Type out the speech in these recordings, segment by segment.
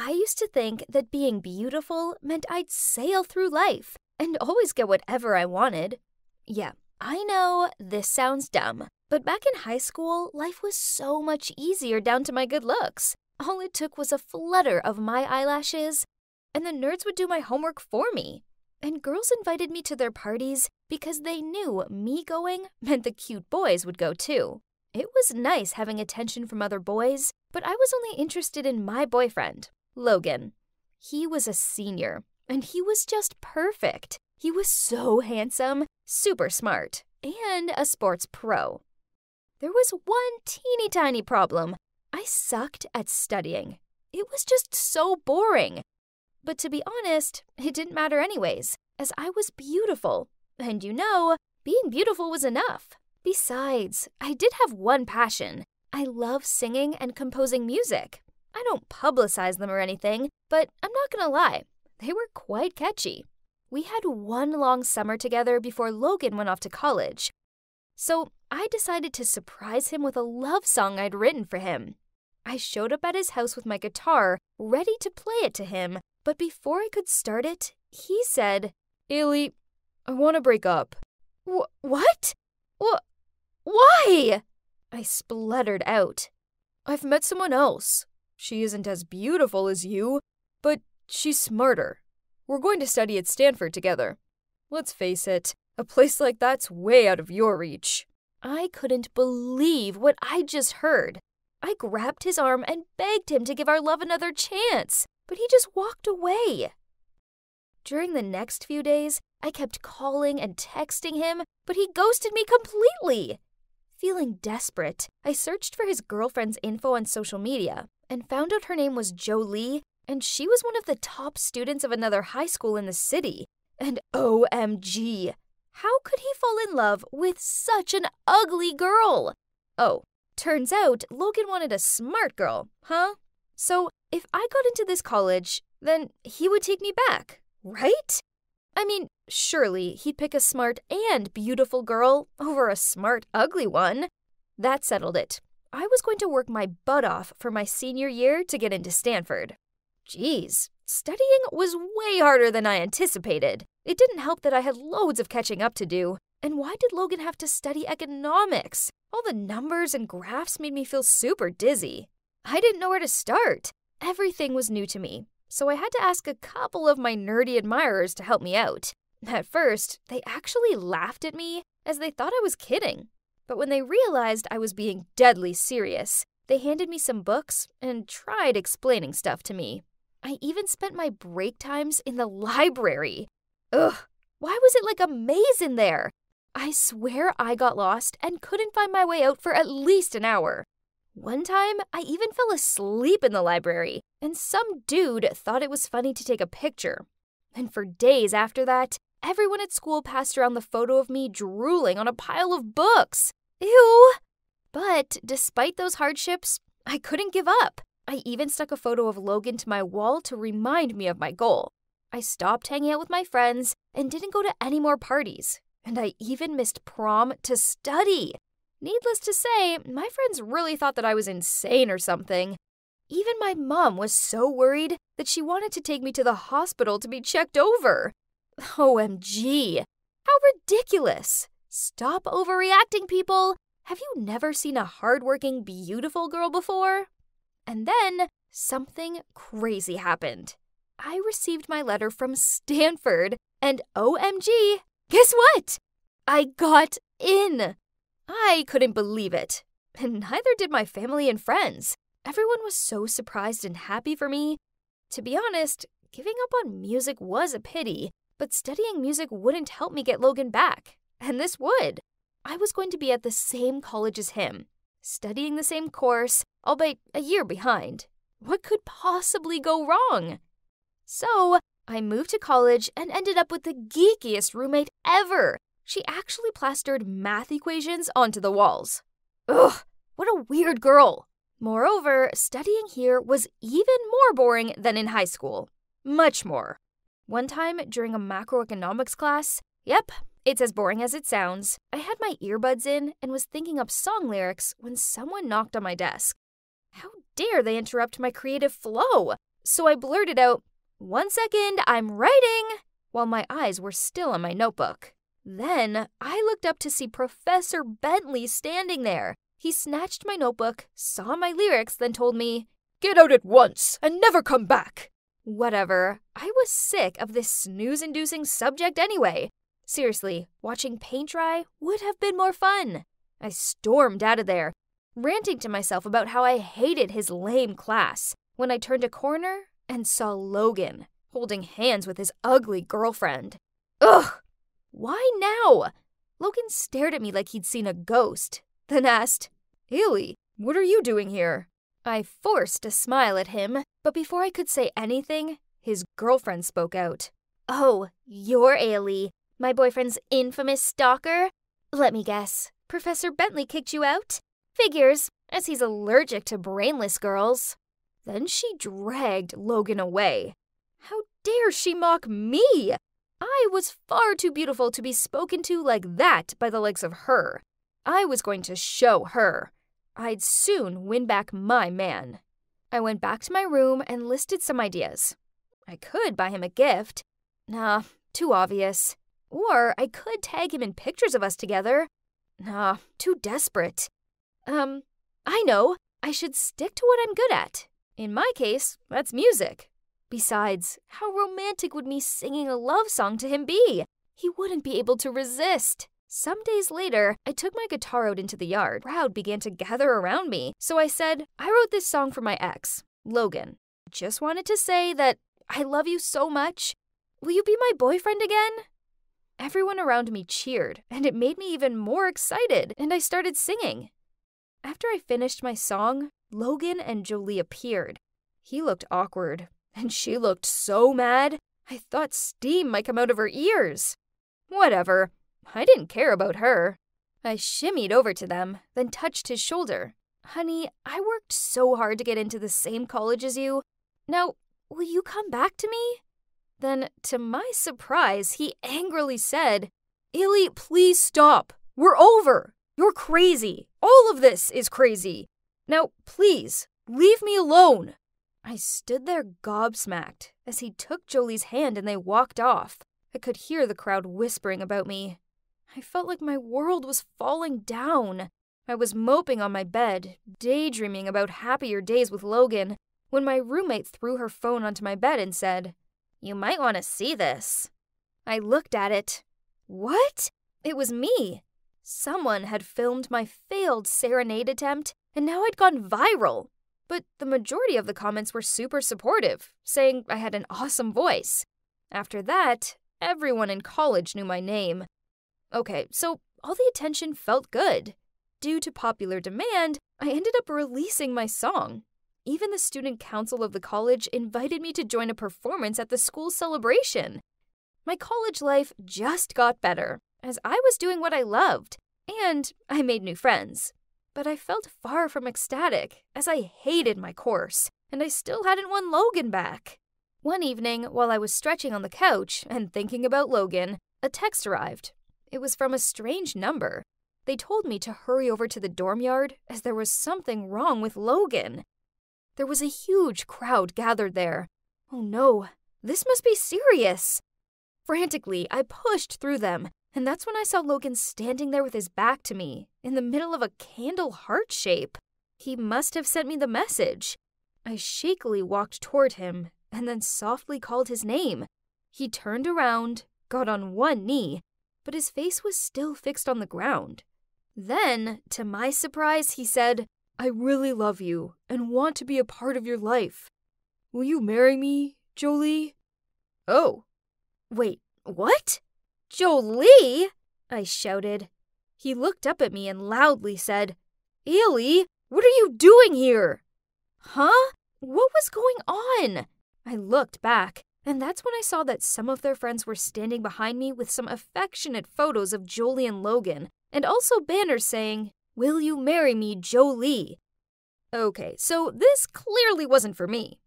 I used to think that being beautiful meant I'd sail through life and always get whatever I wanted. Yeah, I know this sounds dumb, but back in high school, life was so much easier down to my good looks. All it took was a flutter of my eyelashes, and the nerds would do my homework for me. And girls invited me to their parties because they knew me going meant the cute boys would go too. It was nice having attention from other boys, but I was only interested in my boyfriend, Logan. He was a senior, and he was just perfect. He was so handsome, super smart, and a sports pro. There was one teeny tiny problem. I sucked at studying. It was just so boring. But to be honest, it didn't matter anyways, as I was beautiful. And being beautiful was enough. Besides, I did have one passion. I love singing and composing music. I don't publicize them or anything, but I'm not gonna lie, they were quite catchy. We had one long summer together before Logan went off to college. So I decided to surprise him with a love song I'd written for him. I showed up at his house with my guitar, ready to play it to him, but before I could start it, he said, "Ailey, I want to break up." What? Why? I spluttered out. "I've met someone else. She isn't as beautiful as you, but she's smarter. We're going to study at Stanford together. Let's face it, a place like that's way out of your reach." I couldn't believe what I just heard. I grabbed his arm and begged him to give our love another chance, but he just walked away. During the next few days, I kept calling and texting him, but he ghosted me completely. Feeling desperate, I searched for his girlfriend's info on social media and found out her name was Jolie, and she was one of the top students of another high school in the city. And OMG, how could he fall in love with such an ugly girl? Oh, turns out Logan wanted a smart girl, huh? So if I got into this college, then he would take me back, right? I mean, surely he'd pick a smart and beautiful girl over a smart, ugly one. That settled it. I was going to work my butt off for my senior year to get into Stanford. Geez, studying was way harder than I anticipated. It didn't help that I had loads of catching up to do. And why did Logan have to study economics? All the numbers and graphs made me feel super dizzy. I didn't know where to start. Everything was new to me, so I had to ask a couple of my nerdy admirers to help me out. At first, they actually laughed at me as they thought I was kidding. But when they realized I was being deadly serious, they handed me some books and tried explaining stuff to me. I even spent my break times in the library. Ugh, why was it like a maze in there? I swear I got lost and couldn't find my way out for at least an hour. One time, I even fell asleep in the library, and some dude thought it was funny to take a picture. And for days after that, everyone at school passed around the photo of me drooling on a pile of books. Ew! But despite those hardships, I couldn't give up. I even stuck a photo of Logan to my wall to remind me of my goal. I stopped hanging out with my friends and didn't go to any more parties. And I even missed prom to study. Needless to say, my friends really thought that I was insane or something. Even my mom was so worried that she wanted to take me to the hospital to be checked over. OMG! How ridiculous! Stop overreacting, people! Have you never seen a hardworking, beautiful girl before? And then, something crazy happened. I received my letter from Stanford, and OMG, guess what? I got in! I couldn't believe it, and neither did my family and friends. Everyone was so surprised and happy for me. To be honest, giving up on music was a pity, but studying music wouldn't help me get Logan back, and this would. I was going to be at the same college as him, studying the same course, albeit a year behind. What could possibly go wrong? So, I moved to college and ended up with the geekiest roommate ever. She actually plastered math equations onto the walls. Ugh, what a weird girl. Moreover, studying here was even more boring than in high school. Much more. One time during a macroeconomics class, yep, it's as boring as it sounds, I had my earbuds in and was thinking up song lyrics when someone knocked on my desk. How dare they interrupt my creative flow? so I blurted out, "1 second, I'm writing," while my eyes were still on my notebook. Then I looked up to see Professor Bentley standing there. He snatched my notebook, saw my lyrics, then told me, "Get out at once and never come back." Whatever, I was sick of this snooze-inducing subject anyway. Seriously, watching paint dry would have been more fun. I stormed out of there, ranting to myself about how I hated his lame class, when I turned a corner and saw Logan holding hands with his ugly girlfriend. Ugh! Why now? Logan stared at me like he'd seen a ghost, then asked, "Ailey, what are you doing here?" I forced a smile at him, but before I could say anything, his girlfriend spoke out. "Oh, you're Ailey, my boyfriend's infamous stalker? Let me guess, Professor Bentley kicked you out? Figures, as he's allergic to brainless girls." Then she dragged Logan away. How dare she mock me? I was far too beautiful to be spoken to like that by the likes of her. I was going to show her. I'd soon win back my man. I went back to my room and listed some ideas. I could buy him a gift. Nah, too obvious. Or I could tag him in pictures of us together. Nah, too desperate. I know. I should stick to what I'm good at. In my case, that's music. Besides, how romantic would me singing a love song to him be? He wouldn't be able to resist. Some days later, I took my guitar out into the yard. A crowd began to gather around me, so I said, "I wrote this song for my ex, Logan. Just wanted to say that I love you so much. Will you be my boyfriend again?" Everyone around me cheered, and it made me even more excited, and I started singing. After I finished my song, Logan and Jolie appeared. He looked awkward, and she looked so mad, I thought steam might come out of her ears. Whatever, I didn't care about her. I shimmied over to them, then touched his shoulder. "Honey, I worked so hard to get into the same college as you. Now, will you come back to me?" Then, to my surprise, he angrily said, "Ailey, please stop. We're over. You're crazy. All of this is crazy. Now, please, leave me alone." I stood there gobsmacked as he took Jolie's hand and they walked off. I could hear the crowd whispering about me. I felt like my world was falling down. I was moping on my bed, daydreaming about happier days with Logan, when my roommate threw her phone onto my bed and said, "You might want to see this." I looked at it. What? It was me. Someone had filmed my failed serenade attempt, and now I'd gone viral. But the majority of the comments were super supportive, saying I had an awesome voice. After that, everyone in college knew my name. Okay, so all the attention felt good. Due to popular demand, I ended up releasing my song. Even the student council of the college invited me to join a performance at the school celebration. My college life just got better, as I was doing what I loved, and I made new friends. But I felt far from ecstatic, as I hated my course, and I still hadn't won Logan back. One evening, while I was stretching on the couch and thinking about Logan, a text arrived. It was from a strange number. They told me to hurry over to the dorm yard, as there was something wrong with Logan. There was a huge crowd gathered there. Oh no, this must be serious. Frantically, I pushed through them, and that's when I saw Logan standing there with his back to me, in the middle of a candle heart shape. He must have sent me the message. I shakily walked toward him, and then softly called his name. He turned around, got on one knee, but his face was still fixed on the ground. Then, to my surprise, he said, "I really love you and want to be a part of your life. Will you marry me, Jolie?" Oh. Wait, what? Jolie? I shouted. He looked up at me and loudly said, "Ailey, what are you doing here?" Huh? What was going on? I looked back, and that's when I saw that some of their friends were standing behind me with some affectionate photos of Jolie and Logan, and also banners saying, "Will you marry me, Jolie?" Okay, so this clearly wasn't for me.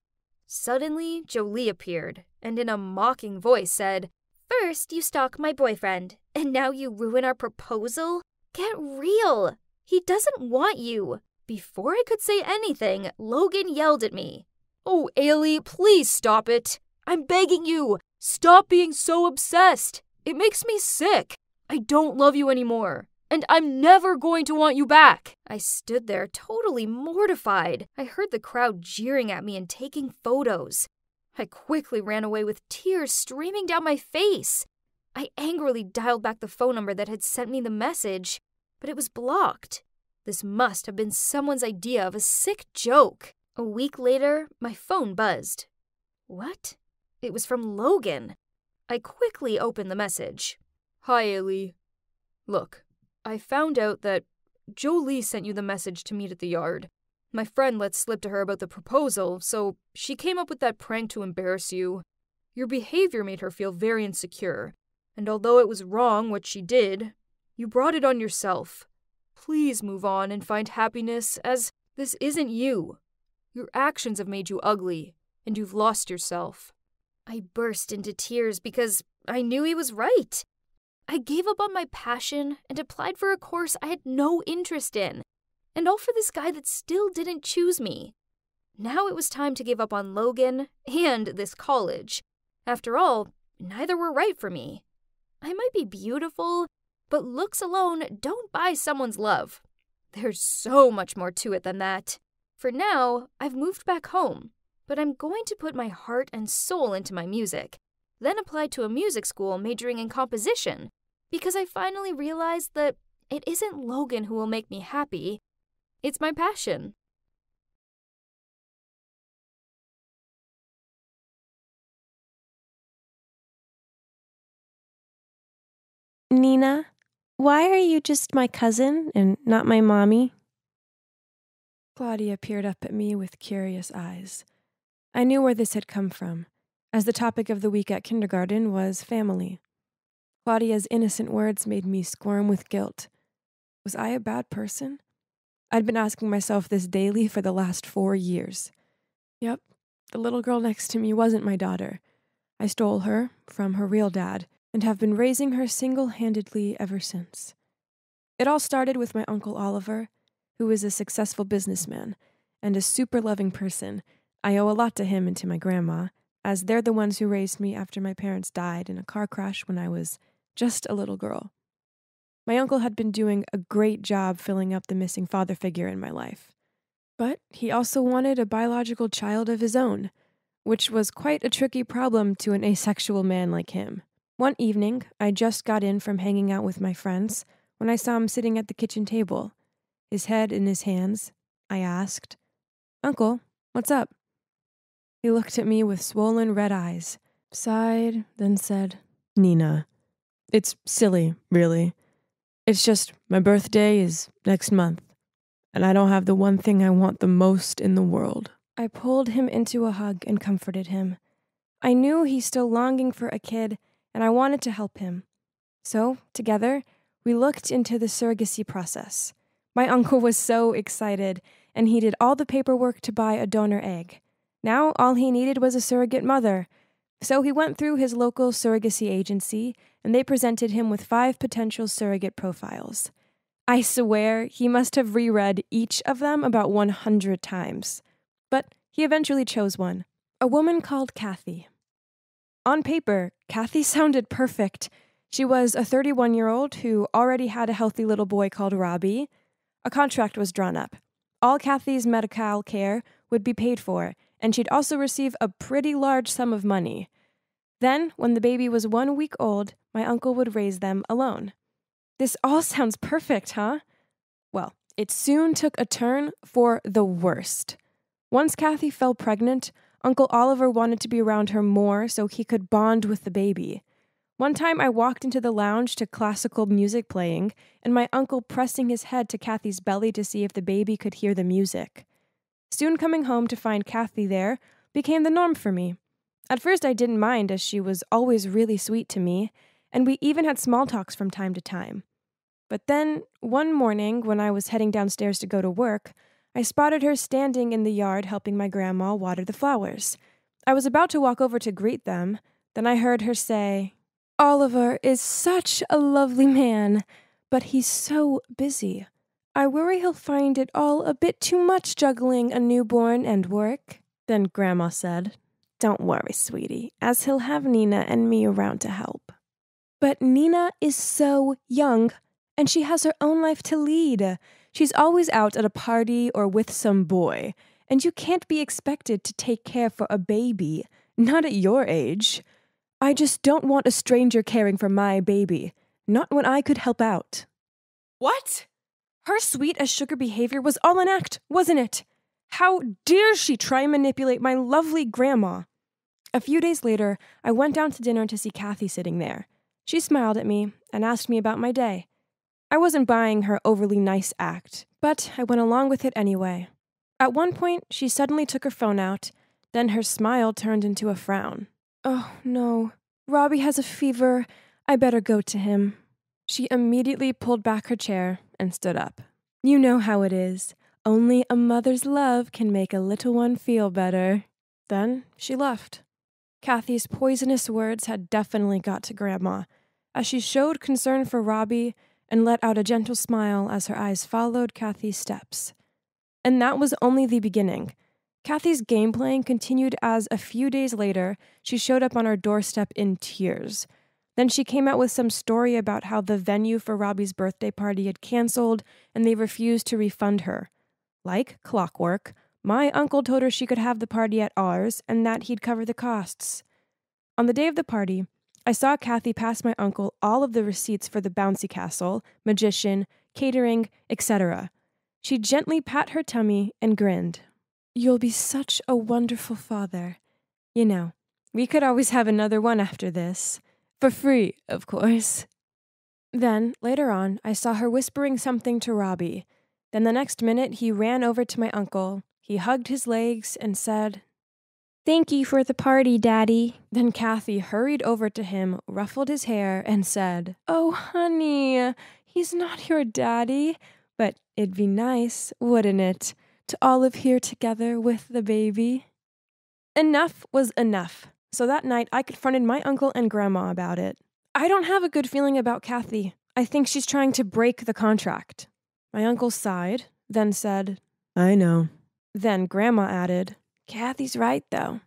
Suddenly, Jolie appeared, and in a mocking voice said, "First you stalk my boyfriend, and now you ruin our proposal? Get real! He doesn't want you." Before I could say anything, Logan yelled at me. Oh, Ailey, please stop it. I'm begging you. Stop being so obsessed. It makes me sick. I don't love you anymore. And I'm never going to want you back. I stood there totally mortified. I heard the crowd jeering at me and taking photos. I quickly ran away with tears streaming down my face. I angrily dialed back the phone number that had sent me the message, but it was blocked. This must have been someone's idea of a sick joke. A week later, my phone buzzed. What? It was from Logan. I quickly opened the message. Hi, Ailey. Look, I found out that Jolie sent you the message to meet at the yard. My friend let slip to her about the proposal, so she came up with that prank to embarrass you. Your behavior made her feel very insecure, and although it was wrong what she did, you brought it on yourself. Please move on and find happiness, as this isn't you. Your actions have made you ugly, and you've lost yourself. I burst into tears because I knew he was right. I gave up on my passion and applied for a course I had no interest in, and all for this guy that still didn't choose me. Now it was time to give up on Logan and this college. After all, neither were right for me. I might be beautiful, but looks alone don't buy someone's love. There's so much more to it than that. For now, I've moved back home, but I'm going to put my heart and soul into my music, then apply to a music school majoring in composition, because I finally realized that it isn't Logan who will make me happy. It's my passion. Nina, why are you just my cousin and not my mommy? Claudia peered up at me with curious eyes. I knew where this had come from, as the topic of the week at kindergarten was family. Claudia's innocent words made me squirm with guilt. Was I a bad person? I'd been asking myself this daily for the last 4 years. Yep, the little girl next to me wasn't my daughter. I stole her from her real dad and have been raising her single-handedly ever since. It all started with my Uncle Oliver, who is a successful businessman and a super loving person. I owe a lot to him and to my grandma, as they're the ones who raised me after my parents died in a car crash when I was just a little girl. My uncle had been doing a great job filling up the missing father figure in my life. But he also wanted a biological child of his own, which was quite a tricky problem to an asexual man like him. One evening, I just got in from hanging out with my friends when I saw him sitting at the kitchen table. His head in his hands, I asked, "Uncle, what's up?" He looked at me with swollen red eyes, sighed, then said, "Nina, it's silly, really. It's just my birthday is next month, and I don't have the one thing I want the most in the world." I pulled him into a hug and comforted him. I knew he's still longing for a kid, and I wanted to help him. So, together, we looked into the surrogacy process. My uncle was so excited, and he did all the paperwork to buy a donor egg. Now, all he needed was a surrogate mother. So he went through his local surrogacy agency, and they presented him with 5 potential surrogate profiles. I swear he must have reread each of them about 100 times. But he eventually chose one, a woman called Kathy. On paper, Kathy sounded perfect. She was a 31-year-old who already had a healthy little boy called Robbie. A contract was drawn up. All Kathy's medical care would be paid for, and she'd also receive a pretty large sum of money. Then, when the baby was 1 week old, my uncle would raise them alone. This all sounds perfect, huh? Well, it soon took a turn for the worst. Once Kathy fell pregnant, Uncle Oliver wanted to be around her more so he could bond with the baby. One time I walked into the lounge to classical music playing, and my uncle pressing his head to Kathy's belly to see if the baby could hear the music. Soon coming home to find Kathy there became the norm for me. At first I didn't mind, as she was always really sweet to me, and we even had small talks from time to time. But then, one morning, when I was heading downstairs to go to work, I spotted her standing in the yard helping my grandma water the flowers. I was about to walk over to greet them, then I heard her say, "Oliver is such a lovely man, but he's so busy. I worry he'll find it all a bit too much juggling a newborn and work." Then Grandma said, "Don't worry, sweetie, as he'll have Nina and me around to help." But Nina is so young, and she has her own life to lead. She's always out at a party or with some boy, and you can't be expected to take care for a baby, not at your age. I just don't want a stranger caring for my baby, not when I could help out. What? Her sweet as sugar behavior was all an act, wasn't it? How dare she try and manipulate my lovely grandma? A few days later, I went down to dinner to see Kathy sitting there. She smiled at me and asked me about my day. I wasn't buying her overly nice act, but I went along with it anyway. At one point, she suddenly took her phone out, then her smile turned into a frown. "Oh, no. Robbie has a fever. I better go to him." She immediately pulled back her chair and stood up. "You know how it is. Only a mother's love can make a little one feel better." Then she left. Kathy's poisonous words had definitely got to Grandma, as she showed concern for Robbie and let out a gentle smile as her eyes followed Kathy's steps. And that was only the beginning. Kathy's game playing continued as a few days later, she showed up on our doorstep in tears. Then she came out with some story about how the venue for Robbie's birthday party had canceled and they refused to refund her. Like clockwork, my uncle told her she could have the party at ours and that he'd cover the costs. On the day of the party, I saw Kathy pass my uncle all of the receipts for the bouncy castle, magician, catering, etc. She gently pat her tummy and grinned. "You'll be such a wonderful father. You know, we could always have another one after this. For free, of course." Then, later on, I saw her whispering something to Robbie. Then the next minute, he ran over to my uncle. He hugged his legs and said, "Thank you for the party, Daddy." Then Kathy hurried over to him, ruffled his hair, and said, "Oh, honey, he's not your daddy, but it'd be nice, wouldn't it, to all live here together with the baby?" Enough was enough. So that night, I confronted my uncle and Grandma about it. "I don't have a good feeling about Kathy. I think she's trying to break the contract." My uncle sighed, then said, "I know." Then Grandma added, "Kathy's right, though.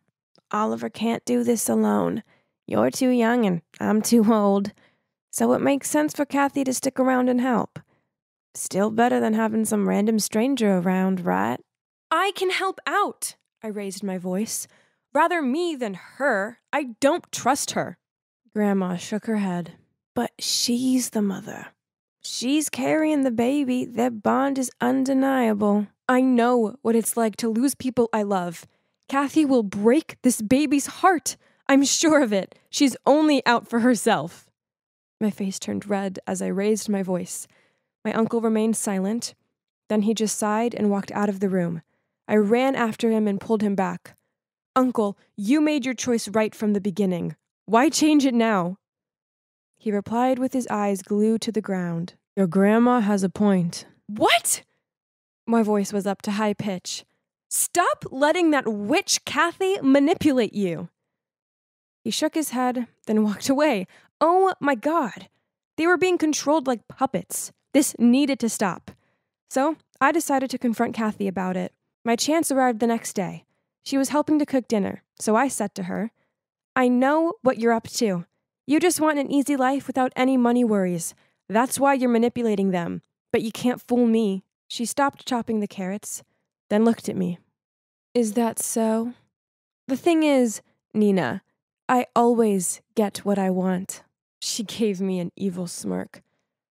Oliver can't do this alone. You're too young and I'm too old. So it makes sense for Kathy to stick around and help. Still better than having some random stranger around, right?" "I can help out," I raised my voice. "Rather me than her. I don't trust her." Grandma shook her head. "But she's the mother. She's carrying the baby. Their bond is undeniable." "I know what it's like to lose people I love. Kathy will break this baby's heart. I'm sure of it. She's only out for herself." My face turned red as I raised my voice. My uncle remained silent. Then he just sighed and walked out of the room. I ran after him and pulled him back. "Uncle, you made your choice right from the beginning. Why change it now?" He replied with his eyes glued to the ground. "Your grandma has a point." "What?" My voice was up to high pitch. "Stop letting that witch Kathy manipulate you." He shook his head, then walked away. Oh my God. They were being controlled like puppets. This needed to stop. So I decided to confront Kathy about it. My chance arrived the next day. She was helping to cook dinner, so I said to her, "I know what you're up to. You just want an easy life without any money worries. That's why you're manipulating them. But you can't fool me." She stopped chopping the carrots, then looked at me. "Is that so? The thing is, Nina, I always get what I want." She gave me an evil smirk.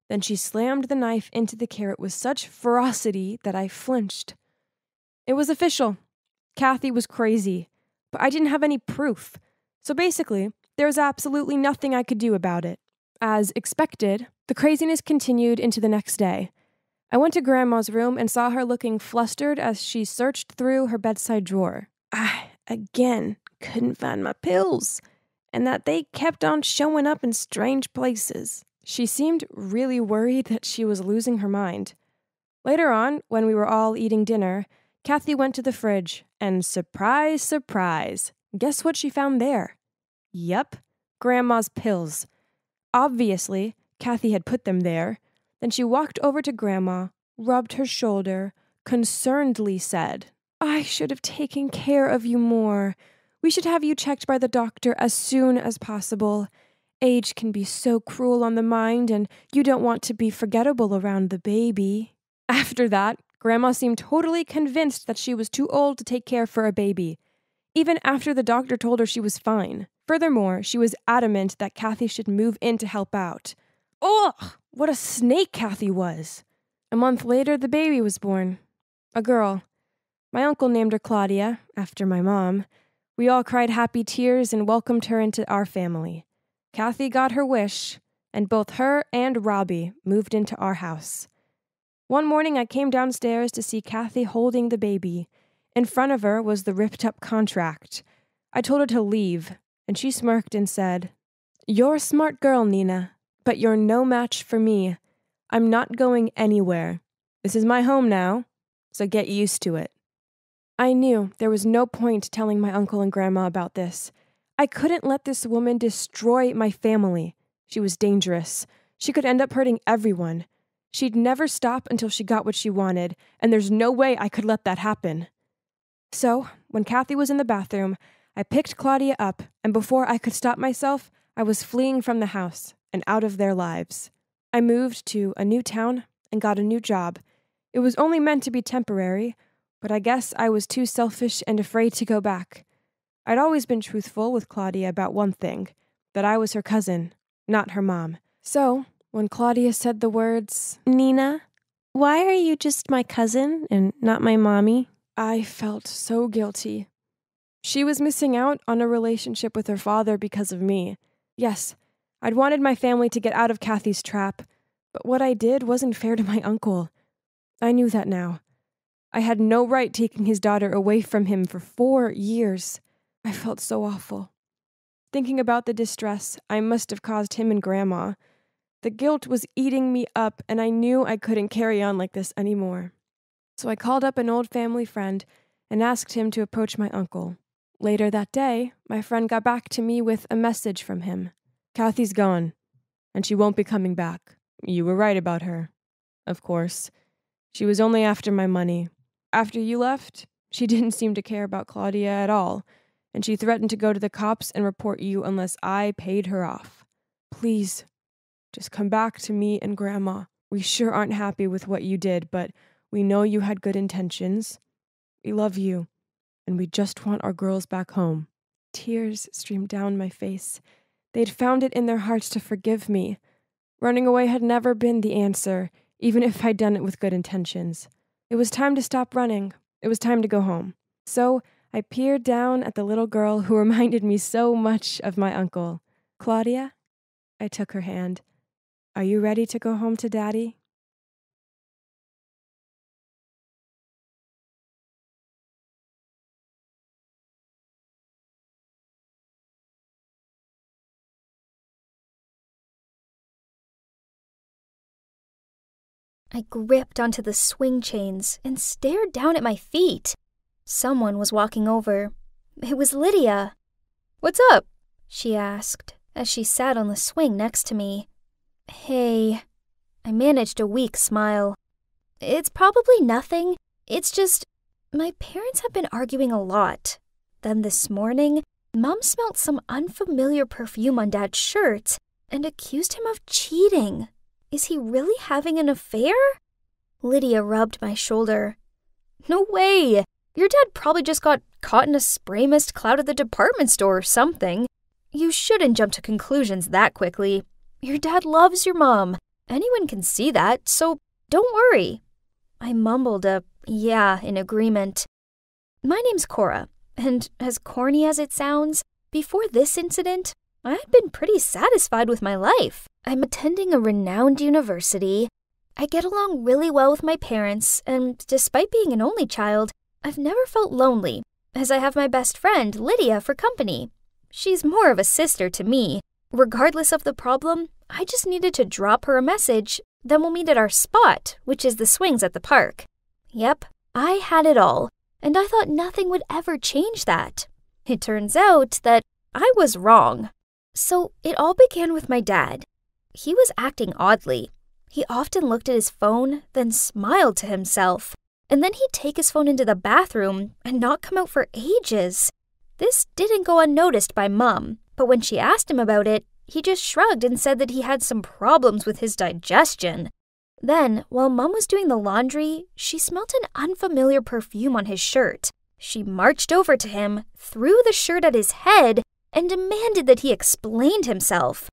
Then she slammed the knife into the carrot with such ferocity that I flinched. It was official. Kathy was crazy, but I didn't have any proof. So basically, there was absolutely nothing I could do about it. As expected, the craziness continued into the next day. I went to Grandma's room and saw her looking flustered as she searched through her bedside drawer. I, again, couldn't find my pills, and that they kept on showing up in strange places. She seemed really worried that she was losing her mind. Later on, when we were all eating dinner, Kathy went to the fridge, and surprise, surprise, guess what she found there? Yep, Grandma's pills. Obviously, Kathy had put them there. Then she walked over to Grandma, rubbed her shoulder, concernedly said, I should have taken care of you more. We should have you checked by the doctor as soon as possible. Age can be so cruel on the mind, and you don't want to be forgettable around the baby." After that, Grandma seemed totally convinced that she was too old to take care for a baby, even after the doctor told her she was fine. Furthermore, she was adamant that Kathy should move in to help out. Ugh! What a snake Kathy was! A month later, the baby was born. A girl. My uncle named her Claudia, after my mom. We all cried happy tears and welcomed her into our family. Kathy got her wish, and both her and Robbie moved into our house. One morning I came downstairs to see Kathy holding the baby. In front of her was the ripped-up contract. I told her to leave, and she smirked and said, "You're a smart girl, Nina, but you're no match for me. I'm not going anywhere. This is my home now, so get used to it." I knew there was no point telling my uncle and grandma about this. I couldn't let this woman destroy my family. She was dangerous. She could end up hurting everyone. She'd never stop until she got what she wanted, and there's no way I could let that happen. So, when Kathy was in the bathroom, I picked Claudia up, and before I could stop myself, I was fleeing from the house and out of their lives. I moved to a new town and got a new job. It was only meant to be temporary, but I guess I was too selfish and afraid to go back. I'd always been truthful with Claudia about one thing, that I was her cousin, not her mom. So, when Claudia said the words, "Nina, why are you just my cousin and not my mommy?" I felt so guilty. She was missing out on a relationship with her father because of me. Yes, I'd wanted my family to get out of Kathy's trap, but what I did wasn't fair to my uncle. I knew that now. I had no right taking his daughter away from him for 4 years. I felt so awful. Thinking about the distress I must have caused him and Grandma, the guilt was eating me up, and I knew I couldn't carry on like this anymore. So I called up an old family friend and asked him to approach my uncle. Later that day, my friend got back to me with a message from him. "Kathy's gone, and she won't be coming back. You were right about her. Of course. She was only after my money. After you left, she didn't seem to care about Claudia at all, and she threatened to go to the cops and report you unless I paid her off. Please, just come back to me and Grandma. We sure aren't happy with what you did, but we know you had good intentions. We love you, and we just want our girls back home." Tears streamed down my face. They'd found it in their hearts to forgive me. Running away had never been the answer, even if I'd done it with good intentions. It was time to stop running. It was time to go home. So I peered down at the little girl who reminded me so much of my uncle. "Claudia?" I took her hand. "Are you ready to go home to Daddy?" I gripped onto the swing chains and stared down at my feet. Someone was walking over. It was Lydia. "What's up?" she asked as she sat on the swing next to me. "Hey." I managed a weak smile. "It's probably nothing. It's just, my parents have been arguing a lot. Then this morning, Mom smelled some unfamiliar perfume on Dad's shirt and accused him of cheating. Is he really having an affair?" Lydia rubbed my shoulder. "No way! Your dad probably just got caught in a spray mist cloud at the department store or something. You shouldn't jump to conclusions that quickly. Your dad loves your mom. Anyone can see that, so don't worry." I mumbled a yeah in agreement. My name's Cora, and as corny as it sounds, before this incident, I had been pretty satisfied with my life. I'm attending a renowned university. I get along really well with my parents, and despite being an only child, I've never felt lonely, as I have my best friend, Lydia, for company. She's more of a sister to me. Regardless of the problem, I just needed to drop her a message, then we'll meet at our spot, which is the swings at the park. Yep, I had it all, and I thought nothing would ever change that. It turns out that I was wrong. So it all began with my dad. He was acting oddly. He often looked at his phone, then smiled to himself. and then he'd take his phone into the bathroom and not come out for ages. This didn't go unnoticed by Mom, but when she asked him about it, he just shrugged and said that he had some problems with his digestion. Then, while Mom was doing the laundry, she smelt an unfamiliar perfume on his shirt. She marched over to him, threw the shirt at his head, and demanded that he explain himself.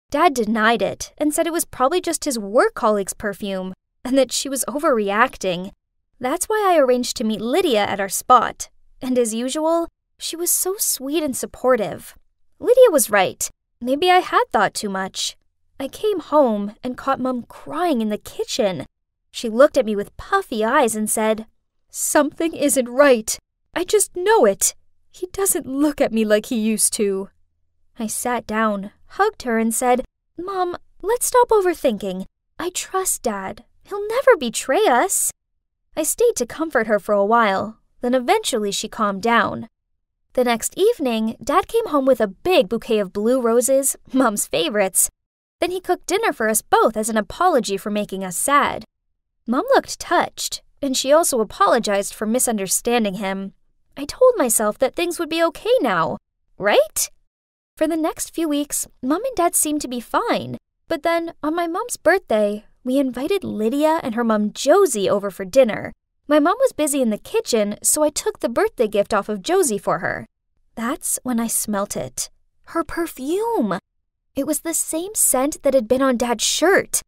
Dad denied it and said it was probably just his work colleague's perfume and that she was overreacting. That's why I arranged to meet Lydia at our spot. And as usual, she was so sweet and supportive. Lydia was right. Maybe I had thought too much. I came home and caught Mom crying in the kitchen. She looked at me with puffy eyes and said, "Something isn't right. I just know it. He doesn't look at me like he used to." I sat down, hugged her, and said, "Mom, let's stop overthinking. I trust Dad. He'll never betray us." I stayed to comfort her for a while. Then eventually she calmed down. The next evening, Dad came home with a big bouquet of blue roses, Mom's favorites. Then he cooked dinner for us both as an apology for making us sad. Mom looked touched, and she also apologized for misunderstanding him. I told myself that things would be okay now, right? For the next few weeks, Mom and Dad seemed to be fine. But then, on my mom's birthday, we invited Lydia and her mom Josie over for dinner. My mom was busy in the kitchen, so I took the birthday gift off of Josie for her. That's when I smelt it. Her perfume. It was the same scent that had been on Dad's shirt.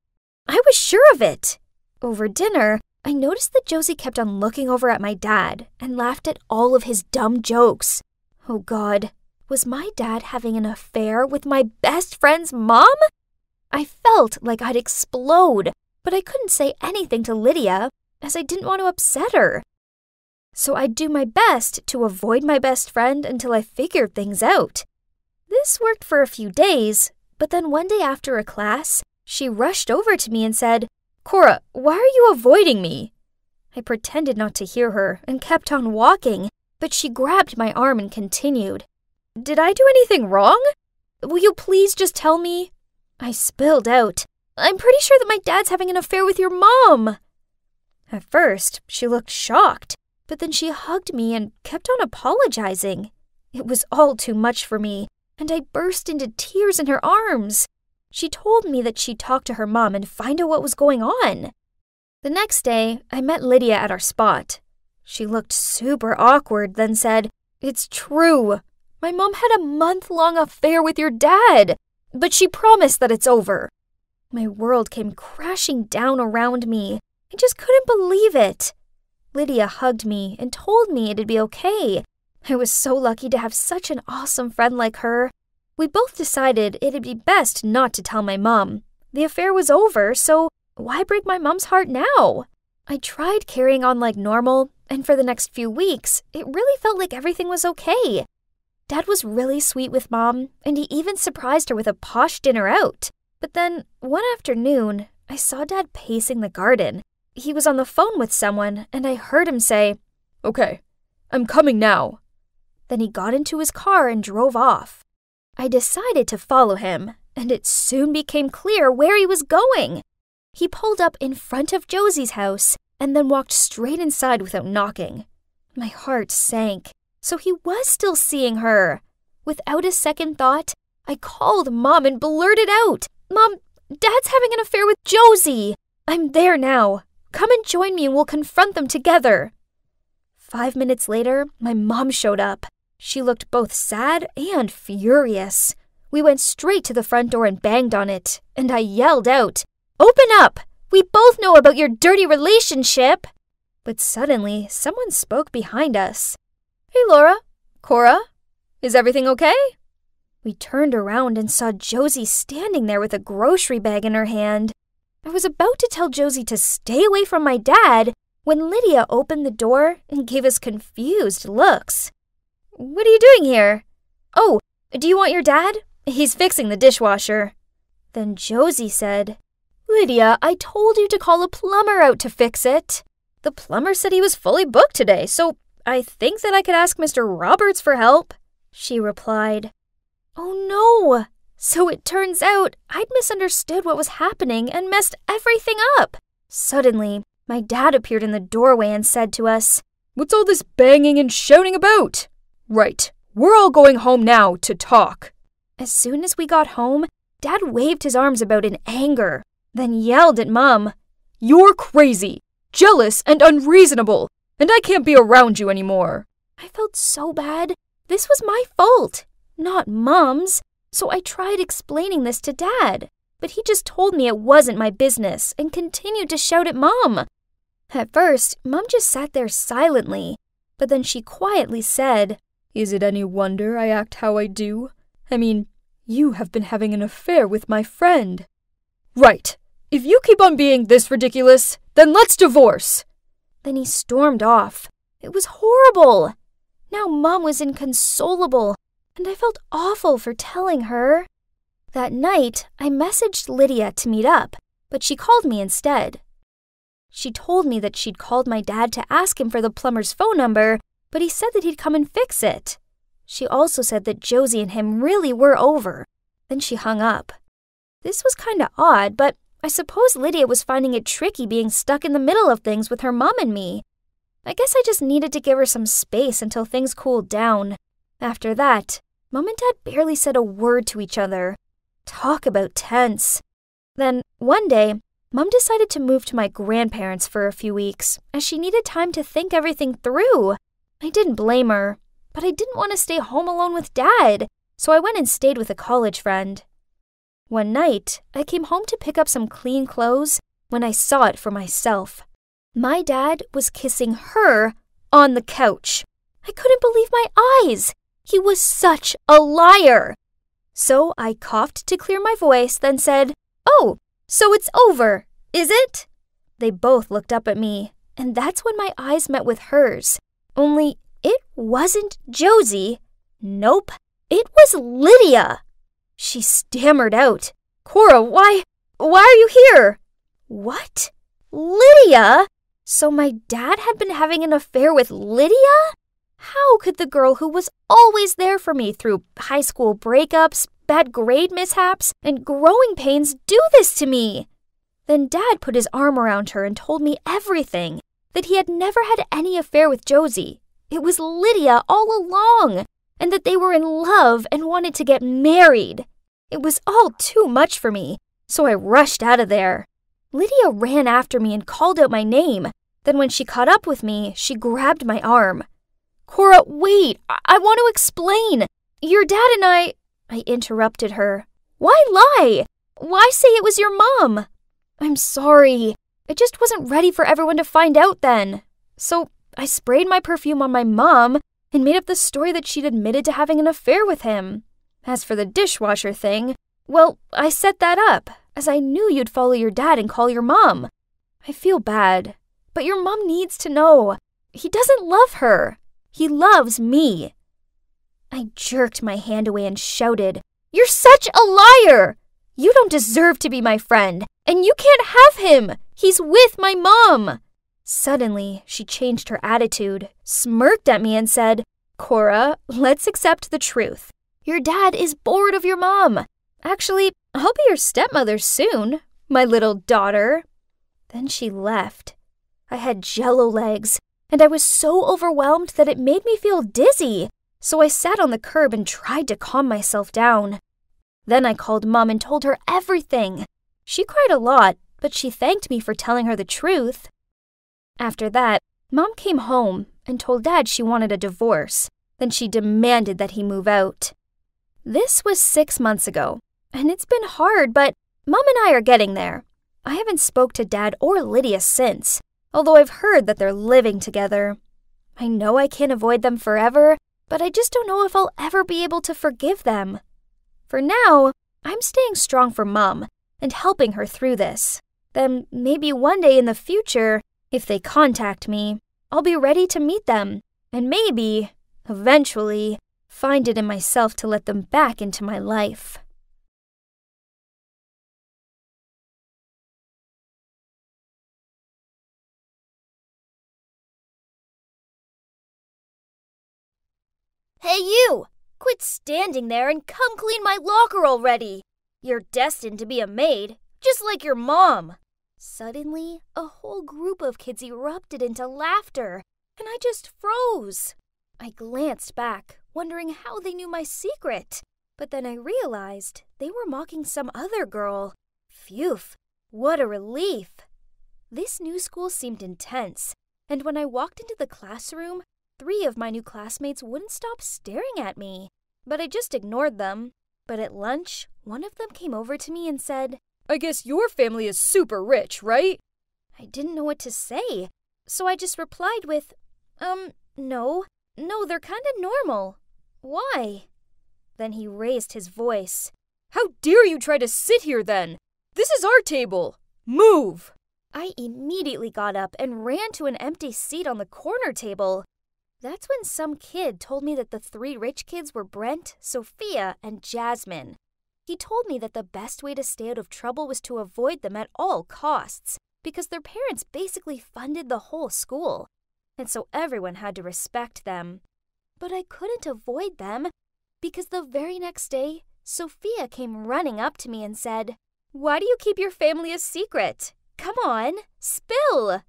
I was sure of it. Over dinner, I noticed that Josie kept on looking over at my dad and laughed at all of his dumb jokes. Oh God, was my dad having an affair with my best friend's mom? I felt like I'd explode, but I couldn't say anything to Lydia, as I didn't want to upset her. So I'd do my best to avoid my best friend until I figured things out. This worked for a few days, but then one day after a class, she rushed over to me and said, "Cora, why are you avoiding me?" I pretended not to hear her and kept on walking, but she grabbed my arm and continued. "Did I do anything wrong? Will you please just tell me?" I spilled out, "I'm pretty sure that my dad's having an affair with your mom." At first, she looked shocked, but then she hugged me and kept on apologizing. It was all too much for me, and I burst into tears in her arms. She told me that she'd talk to her mom and find out what was going on. The next day, I met Lydia at our spot. She looked super awkward, then said, "It's true. My mom had a month-long affair with your dad, but she promised that it's over." My world came crashing down around me. I just couldn't believe it. Lydia hugged me and told me it'd be okay. I was so lucky to have such an awesome friend like her. We both decided it'd be best not to tell my mom. The affair was over, so why break my mom's heart now? I tried carrying on like normal, and for the next few weeks, it really felt like everything was okay. Dad was really sweet with Mom, and he even surprised her with a posh dinner out. But then, one afternoon, I saw Dad pacing the garden. He was on the phone with someone, and I heard him say, "Okay, I'm coming now." Then he got into his car and drove off. I decided to follow him, and it soon became clear where he was going. He pulled up in front of Josie's house and then walked straight inside without knocking. My heart sank. So he was still seeing her. Without a second thought, I called Mom and blurted out, "Mom, Dad's having an affair with Josie. I'm there now. Come and join me and we'll confront them together." 5 minutes later, my mom showed up. She looked both sad and furious. We went straight to the front door and banged on it, and I yelled out, "Open up! We both know about your dirty relationship!" But suddenly, someone spoke behind us. "Hey, Laura. Cora, is everything okay?" We turned around and saw Josie standing there with a grocery bag in her hand. I was about to tell Josie to stay away from my dad when Lydia opened the door and gave us confused looks. "What are you doing here?" "Oh, do you want your dad? He's fixing the dishwasher." Then Josie said, "Lydia, I told you to call a plumber out to fix it." "The plumber said he was fully booked today, so I think that I could ask Mr. Roberts for help," she replied. Oh no! So it turns out I'd misunderstood what was happening and messed everything up. Suddenly, My dad appeared in the doorway and said to us, "What's all this banging and shouting about? Right, we're all going home now to talk." As soon as we got home, Dad waved his arms about in anger, then yelled at Mom, "You're crazy, jealous, and unreasonable, and I can't be around you anymore." I felt so bad. This was my fault, not Mom's, so I tried explaining this to Dad, but he just told me it wasn't my business and continued to shout at Mom. At first, Mom just sat there silently, but then she quietly said, "Is it any wonder I act how I do? I mean, you have been having an affair with my friend." "Right. If you keep on being this ridiculous, then let's divorce." Then he stormed off. It was horrible. Now Mom was inconsolable, and I felt awful for telling her. That night, I messaged Lydia to meet up, but she called me instead. She told me that she'd called my dad to ask him for the plumber's phone number, but he said that he'd come and fix it. She also said that Josie and him really were over. Then she hung up. This was kinda odd, but I suppose Lydia was finding it tricky being stuck in the middle of things with her mom and me. I guess I just needed to give her some space until things cooled down. After that, Mom and Dad barely said a word to each other. Talk about tense. Then, one day, Mom decided to move to my grandparents for a few weeks, as she needed time to think everything through. I didn't blame her, but I didn't want to stay home alone with Dad, so I went and stayed with a college friend. One night, I came home to pick up some clean clothes when I saw it for myself. My dad was kissing her on the couch. I couldn't believe my eyes. He was such a liar. So I coughed to clear my voice, then said, "Oh, so it's over, is it?" They both looked up at me, and that's when my eyes met with hers. Only it wasn't Josie. Nope, it was Lydia. She stammered out, "Cora, why are you here?" What? Lydia? So my dad had been having an affair with Lydia? How could the girl who was always there for me through high school breakups, bad grade mishaps, and growing pains do this to me? Then Dad put his arm around her and told me everything, that he had never had any affair with Josie. It was Lydia all along, and that they were in love and wanted to get married. It was all too much for me, so I rushed out of there. Lydia ran after me and called out my name. Then when she caught up with me, she grabbed my arm. "Cora, wait, I want to explain. Your dad and I interrupted her. "Why lie? Why say it was your mom?" "I'm sorry. I just wasn't ready for everyone to find out then. So I sprayed my perfume on my mom and made up the story that she'd admitted to having an affair with him. As for the dishwasher thing, well, I set that up, as I knew you'd follow your dad and call your mom. I feel bad, but your mom needs to know. He doesn't love her. He loves me." I jerked my hand away and shouted, "You're such a liar! You don't deserve to be my friend, and you can't have him! He's with my mom!" Suddenly, she changed her attitude, smirked at me, and said, "Cora, let's accept the truth. Your dad is bored of your mom. Actually, I'll be your stepmother soon, my little daughter." Then she left. I had jello legs, and I was so overwhelmed that it made me feel dizzy, so I sat on the curb and tried to calm myself down. Then I called Mom and told her everything. She cried a lot, but she thanked me for telling her the truth. After that, Mom came home and told Dad she wanted a divorce. Then she demanded that he move out. This was 6 months ago, and it's been hard, but Mom and I are getting there. I haven't spoke to Dad or Lydia since, although I've heard that they're living together. I know I can't avoid them forever, but I just don't know if I'll ever be able to forgive them. For now, I'm staying strong for Mom and helping her through this. Then maybe one day in the future, if they contact me, I'll be ready to meet them, and maybe, eventually, find it in myself to let them back into my life. "Hey you! Quit standing there and come clean my locker already! You're destined to be a maid, just like your mom." Suddenly, a whole group of kids erupted into laughter, and I just froze. I glanced back, wondering how they knew my secret, but then I realized they were mocking some other girl. Phew, what a relief! This new school seemed intense, and when I walked into the classroom, 3 of my new classmates wouldn't stop staring at me, but I just ignored them. But at lunch, one of them came over to me and said, "I guess your family is super rich, right?" I didn't know what to say, so I just replied with, no, they're kinda normal. Why? Then he raised his voice. "How dare you try to sit here then? This is our table! Move!" I immediately got up and ran to an empty seat on the corner table. That's when some kid told me that the 3 rich kids were Brent, Sophia, and Jasmine. He told me that the best way to stay out of trouble was to avoid them at all costs, because their parents basically funded the whole school, and so everyone had to respect them. But I couldn't avoid them, because the very next day, Sophia came running up to me and said, "Why do you keep your family a secret? Come on, spill!"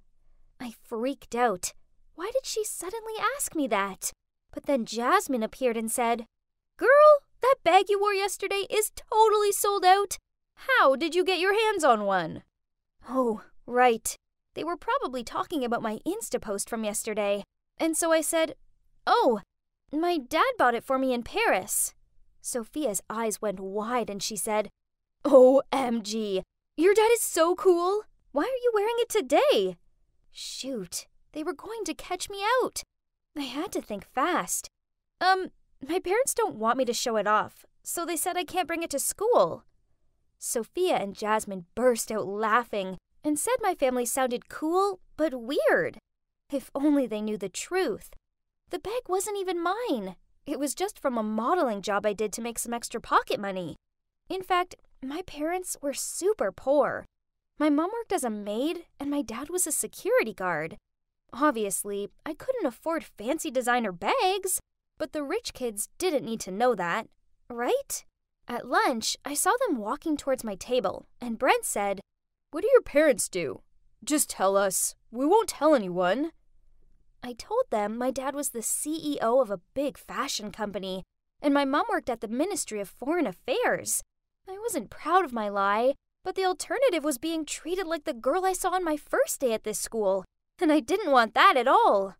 I freaked out. Why did she suddenly ask me that? But then Jasmine appeared and said, "Girl, that bag you wore yesterday is totally sold out. How did you get your hands on one?" Oh, right. They were probably talking about my Insta post from yesterday. And so I said, "Oh, my dad bought it for me in Paris." Sophia's eyes went wide and she said, "OMG, your dad is so cool. Why are you wearing it today?" Shoot, they were going to catch me out. I had to think fast. My parents don't want me to show it off, so they said I can't bring it to school." Sophia and Jasmine burst out laughing and said my family sounded cool but weird. If only they knew the truth. The bag wasn't even mine. It was just from a modeling job I did to make some extra pocket money. In fact, my parents were super poor. My mom worked as a maid, and my dad was a security guard. Obviously, I couldn't afford fancy designer bags, but the rich kids didn't need to know that, right? At lunch, I saw them walking towards my table, and Brent said, "What do your parents do? Just tell us. We won't tell anyone." I told them my dad was the CEO of a big fashion company, and my mom worked at the Ministry of Foreign Affairs. I wasn't proud of my lie, but the alternative was being treated like the girl I saw on my first day at this school, and I didn't want that at all.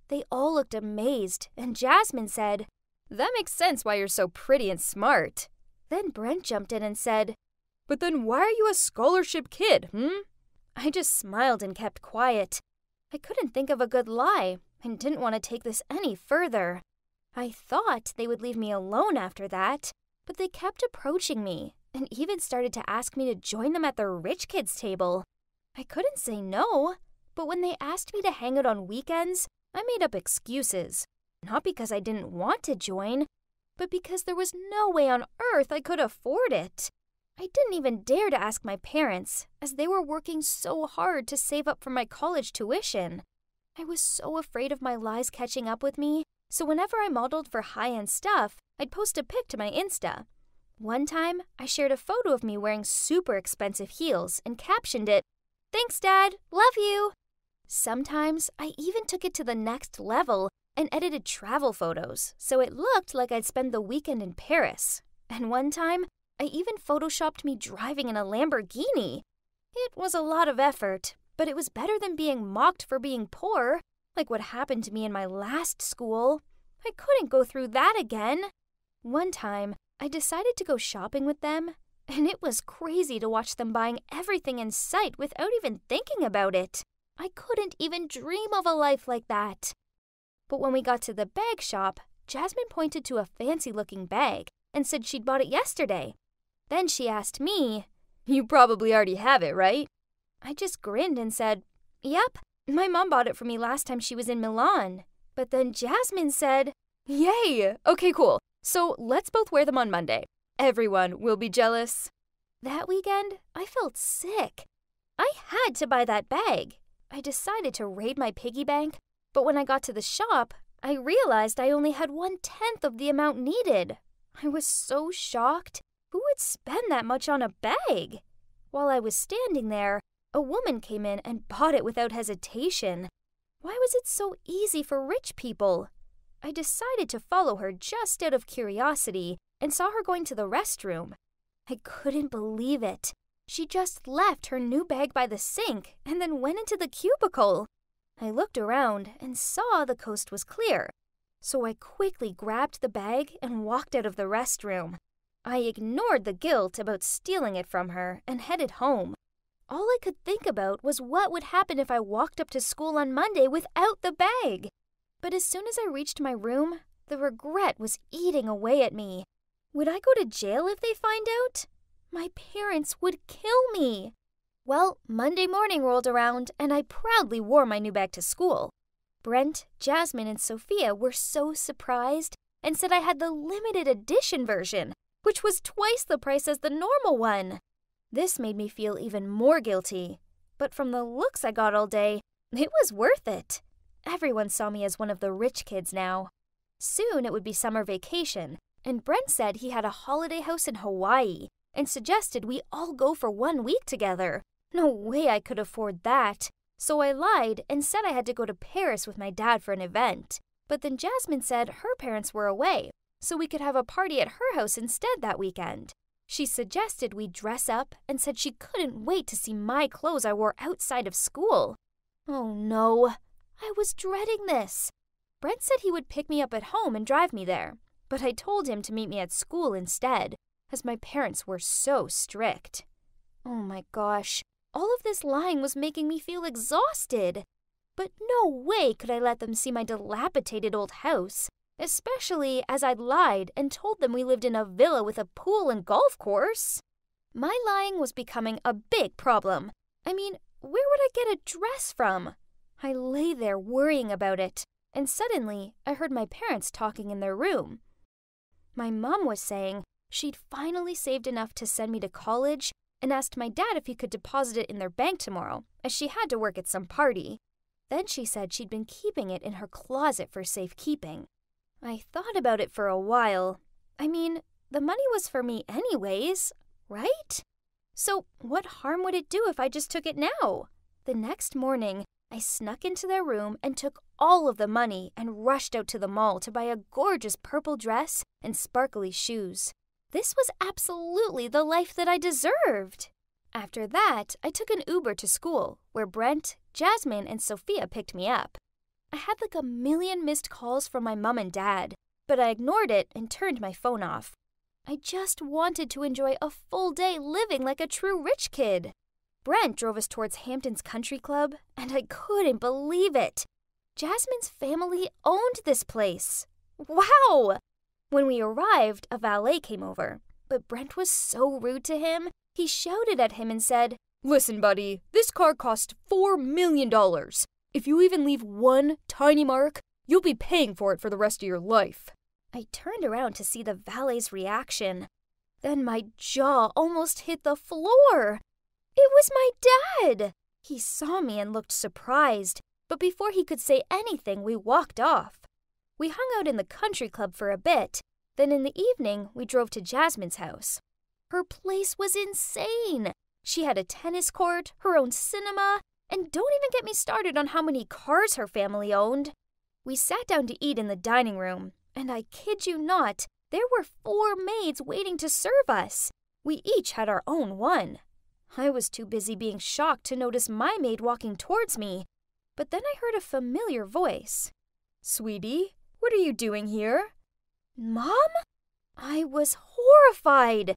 They all looked amazed, and Jasmine said, "That makes sense why you're so pretty and smart." Then Brent jumped in and said, "But then why are you a scholarship kid, I just smiled and kept quiet. I couldn't think of a good lie and didn't want to take this any further. I thought they would leave me alone after that, but they kept approaching me and even started to ask me to join them at their rich kids' table. I couldn't say no, but when they asked me to hang out on weekends, I made up excuses. Not because I didn't want to join, but because there was no way on earth I could afford it. I didn't even dare to ask my parents, as they were working so hard to save up for my college tuition. I was so afraid of my lies catching up with me, so whenever I modeled for high-end stuff, I'd post a pic to my Insta. One time, I shared a photo of me wearing super expensive heels and captioned it, "Thanks, Dad. Love you." Sometimes, I even took it to the next level and edited travel photos, so it looked like I'd spend the weekend in Paris. And one time, I even photoshopped me driving in a Lamborghini. It was a lot of effort, but it was better than being mocked for being poor, like what happened to me in my last school. I couldn't go through that again. One time, I decided to go shopping with them, and it was crazy to watch them buying everything in sight without even thinking about it. I couldn't even dream of a life like that. But when we got to the bag shop, Jasmine pointed to a fancy-looking bag and said she'd bought it yesterday. Then she asked me, "You probably already have it, right?" I just grinned and said, "Yep, my mom bought it for me last time she was in Milan." But then Jasmine said, "Yay! Okay, cool. So let's both wear them on Monday. Everyone will be jealous." That weekend, I felt sick. I had to buy that bag. I decided to raid my piggy bank, but when I got to the shop, I realized I only had 1/10 of the amount needed. I was so shocked. Who would spend that much on a bag? While I was standing there, A woman came in and bought it without hesitation. Why was it so easy for rich people? I decided to follow her just out of curiosity and saw her going to the restroom. I couldn't believe it. She just left her new bag by the sink and then went into the cubicle. I looked around and saw the coast was clear, so I quickly grabbed the bag and walked out of the restroom. I ignored the guilt about stealing it from her and headed home. All I could think about was what would happen if I walked up to school on Monday without the bag. But as soon as I reached my room, the regret was eating away at me. Would I go to jail if they find out? My parents would kill me. Well, Monday morning rolled around, and I proudly wore my new bag to school. Brent, Jasmine, and Sophia were so surprised and said I had the limited edition version, which was twice the price as the normal one. This made me feel even more guilty, but from the looks I got all day, it was worth it. Everyone saw me as one of the rich kids now. Soon it would be summer vacation, and Brent said he had a holiday house in Hawaii and suggested we all go for 1 week together. No way I could afford that. So I lied and said I had to go to Paris with my dad for an event. But then Jasmine said her parents were away, so we could have a party at her house instead that weekend. She suggested we dress up and said she couldn't wait to see my clothes I wore outside of school. Oh no, I was dreading this. Brent said he would pick me up at home and drive me there, but I told him to meet me at school instead, as my parents were so strict. Oh my gosh, all of this lying was making me feel exhausted. But no way could I let them see my dilapidated old house, especially as I'd lied and told them we lived in a villa with a pool and golf course. My lying was becoming a big problem. I mean, where would I get a dress from? I lay there worrying about it, and suddenly I heard my parents talking in their room. My mom was saying she'd finally saved enough to send me to college and asked my dad if he could deposit it in their bank tomorrow, as she had to work at some party. Then she said she'd been keeping it in her closet for safekeeping. I thought about it for a while. I mean, the money was for me anyways, right? So what harm would it do if I just took it now? The next morning, I snuck into their room and took all of the money and rushed out to the mall to buy a gorgeous purple dress and sparkly shoes. This was absolutely the life that I deserved. After that, I took an Uber to school, where Brent, Jasmine, and Sophia picked me up. I had like 1,000,000 missed calls from my mom and dad, but I ignored it and turned my phone off. I just wanted to enjoy a full day living like a true rich kid. Brent drove us towards Hampton's Country Club, and I couldn't believe it. Jasmine's family owned this place. Wow! When we arrived, a valet came over, but Brent was so rude to him, he shouted at him and said, "Listen, buddy, this car cost $4 million. If you even leave one tiny mark, you'll be paying for it for the rest of your life." I turned around to see the valet's reaction. Then my jaw almost hit the floor. It was my dad! He saw me and looked surprised, but before he could say anything, we walked off. We hung out in the country club for a bit. Then in the evening, we drove to Jasmine's house. Her place was insane. She had a tennis court, her own cinema, and don't even get me started on how many cars her family owned. We sat down to eat in the dining room, and I kid you not, there were 4 maids waiting to serve us. We each had our own one. I was too busy being shocked to notice my maid walking towards me. But then I heard a familiar voice. "Sweetie, what are you doing here?" "Mom?" I was horrified.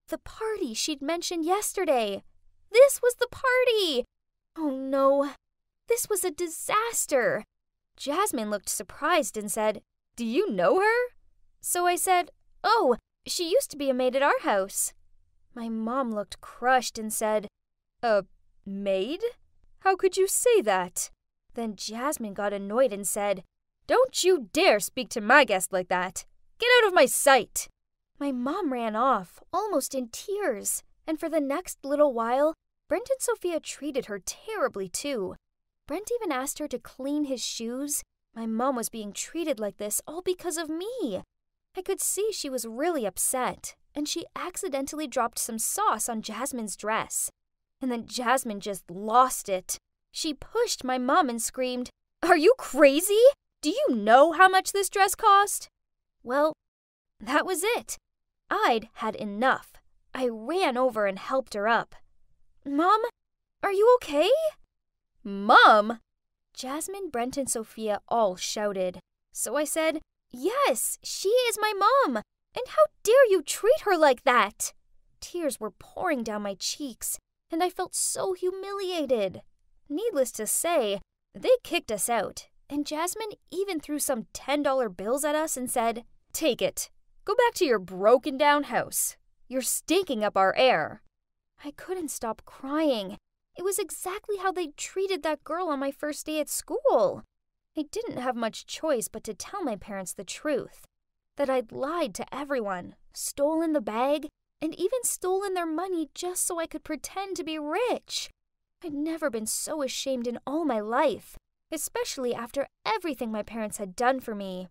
The party she'd mentioned yesterday. This was the party. Oh no, this was a disaster. Jasmine looked surprised and said, "Do you know her?" So I said, "Oh, she used to be a maid at our house." My mom looked crushed and said, "A maid? How could you say that?" Then Jasmine got annoyed and said, "Don't you dare speak to my guest like that. Get out of my sight." My mom ran off, almost in tears, and for the next little while, Brent and Sophia treated her terribly too. Brent even asked her to clean his shoes. My mom was being treated like this all because of me. I could see she was really upset, and she accidentally dropped some sauce on Jasmine's dress. and then Jasmine just lost it. She pushed my mom and screamed, "Are you crazy? Do you know how much this dress cost?" Well, that was it. I'd had enough. I ran over and helped her up. "Mom, are you okay?" "Mom?" Jasmine, Brent, and Sophia all shouted. So I said, "Yes, she is my mom, and how dare you treat her like that?" Tears were pouring down my cheeks, and I felt so humiliated. Needless to say, they kicked us out, and Jasmine even threw some $10 bills at us and said, "Take it. Go back to your broken-down house. You're stinking up our air." I couldn't stop crying. It was exactly how they treated that girl on my first day at school. I didn't have much choice but to tell my parents the truth, that I'd lied to everyone, stolen the bag, and even stolen their money just so I could pretend to be rich. I'd never been so ashamed in all my life, especially after everything my parents had done for me.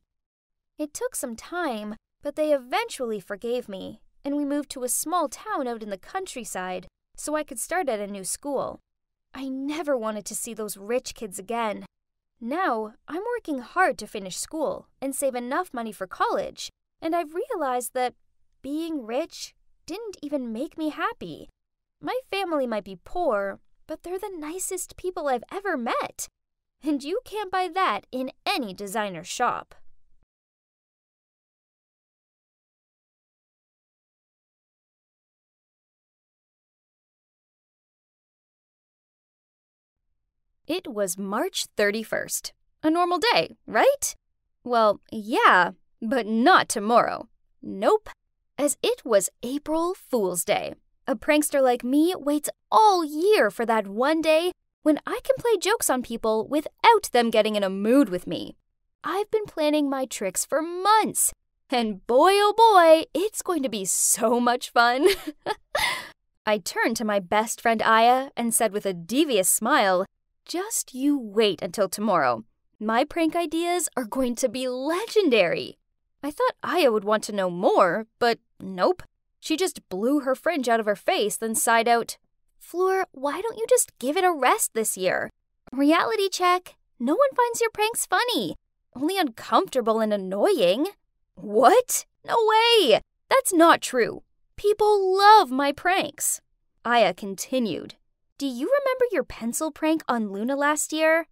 It took some time, but they eventually forgave me, and we moved to a small town out in the countryside so I could start at a new school. I never wanted to see those rich kids again. Now, I'm working hard to finish school and save enough money for college, and I've realized that being rich didn't even make me happy. My family might be poor, but they're the nicest people I've ever met, and you can't buy that in any designer shop. It was March 31st. A normal day, right? Well, yeah, but not tomorrow. Nope, as it was April Fool's Day. A prankster like me waits all year for that one day when I can play jokes on people without them getting in a mood with me. I've been planning my tricks for months, and boy oh boy, it's going to be so much fun. I turned to my best friend Aya and said with a devious smile, "Just you wait until tomorrow. My prank ideas are going to be legendary." I thought Aya would want to know more, but nope. She just blew her fringe out of her face, then sighed out, "Fleur, why don't you just give it a rest this year? Reality check. No one finds your pranks funny. Only uncomfortable and annoying." What? No way! That's not true. People love my pranks. Aya continued, "Do you remember your pencil prank on Luna last year?"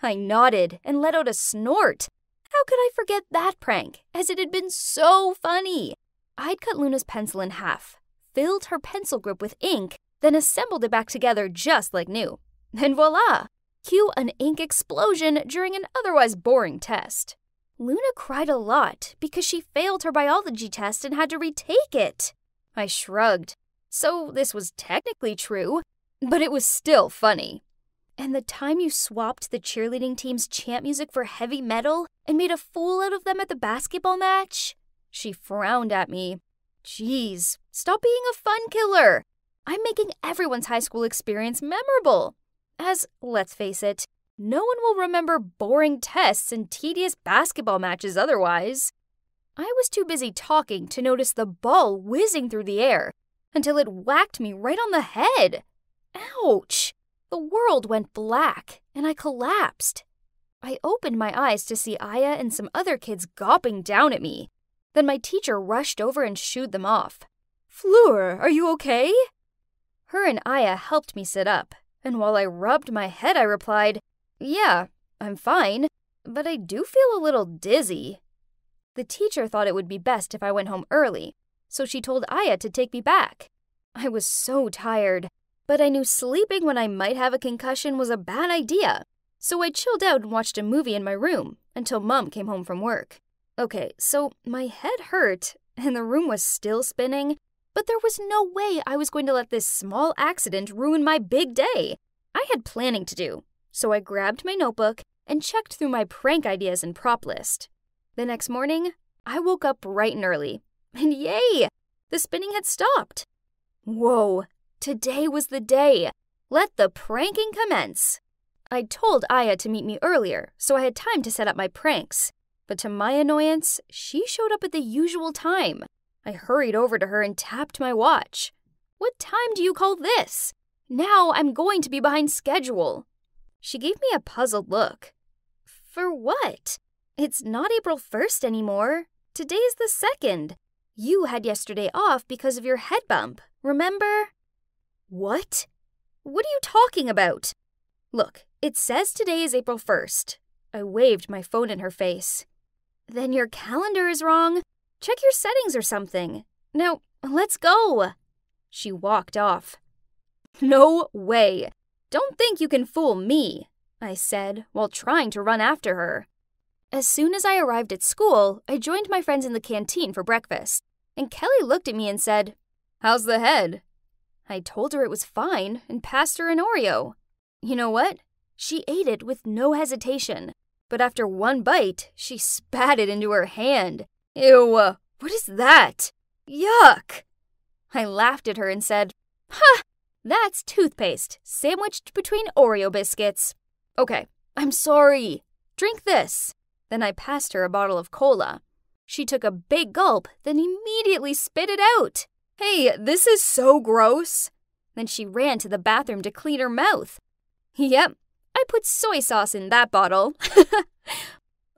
I nodded and let out a snort. How could I forget that prank, as it had been so funny? I'd cut Luna's pencil in half, filled her pencil grip with ink, then assembled it back together just like new. And voila! Cue an ink explosion during an otherwise boring test. Luna cried a lot because she failed her biology test and had to retake it. I shrugged. So this was technically true, but it was still funny. And the time you swapped the cheerleading team's chant music for heavy metal and made a fool out of them at the basketball match? She frowned at me. Jeez, stop being a fun killer. I'm making everyone's high school experience memorable. As, let's face it, no one will remember boring tests and tedious basketball matches otherwise. I was too busy talking to notice the ball whizzing through the air until it whacked me right on the head. Ouch! The world went black, and I collapsed. I opened my eyes to see Aya and some other kids gawping down at me. Then my teacher rushed over and shooed them off. "Fleur, are you okay?" Her and Aya helped me sit up, and while I rubbed my head, I replied, "Yeah, I'm fine, but I do feel a little dizzy." The teacher thought it would be best if I went home early, so she told Aya to take me back. I was so tired, but I knew sleeping when I might have a concussion was a bad idea, so I chilled out and watched a movie in my room until Mom came home from work. Okay, so my head hurt, and the room was still spinning, but there was no way I was going to let this small accident ruin my big day. I had planning to do, so I grabbed my notebook and checked through my prank ideas and prop list. The next morning, I woke up bright and early, and yay! The spinning had stopped. Whoa, today was the day. Let the pranking commence. I told Aya to meet me earlier, so I had time to set up my pranks. But to my annoyance, she showed up at the usual time. I hurried over to her and tapped my watch. "What time do you call this?" Now I'm going to be behind schedule." She gave me a puzzled look. "For what? It's not April 1st anymore. Today is the 2nd. You had yesterday off because of your head bump, remember?" "What? What are you talking about?" "Look, it says today is April 1st. I waved my phone in her face. "Then your calendar is wrong. Check your settings or something. Now, let's go." She walked off. "No way. Don't think you can fool me," I said while trying to run after her. As soon as I arrived at school, I joined my friends in the canteen for breakfast, and Kelly looked at me and said, "How's the head?" I told her it was fine and passed her an Oreo. You know what? She ate it with no hesitation, but after one bite, she spat it into her hand. "Ew, what is that? Yuck!" I laughed at her and said, "Ha! That's toothpaste sandwiched between Oreo biscuits. Okay, I'm sorry. Drink this." Then I passed her a bottle of cola. She took a big gulp, then immediately spit it out. "Hey, this is so gross." Then she ran to the bathroom to clean her mouth. Yep, I put soy sauce in that bottle.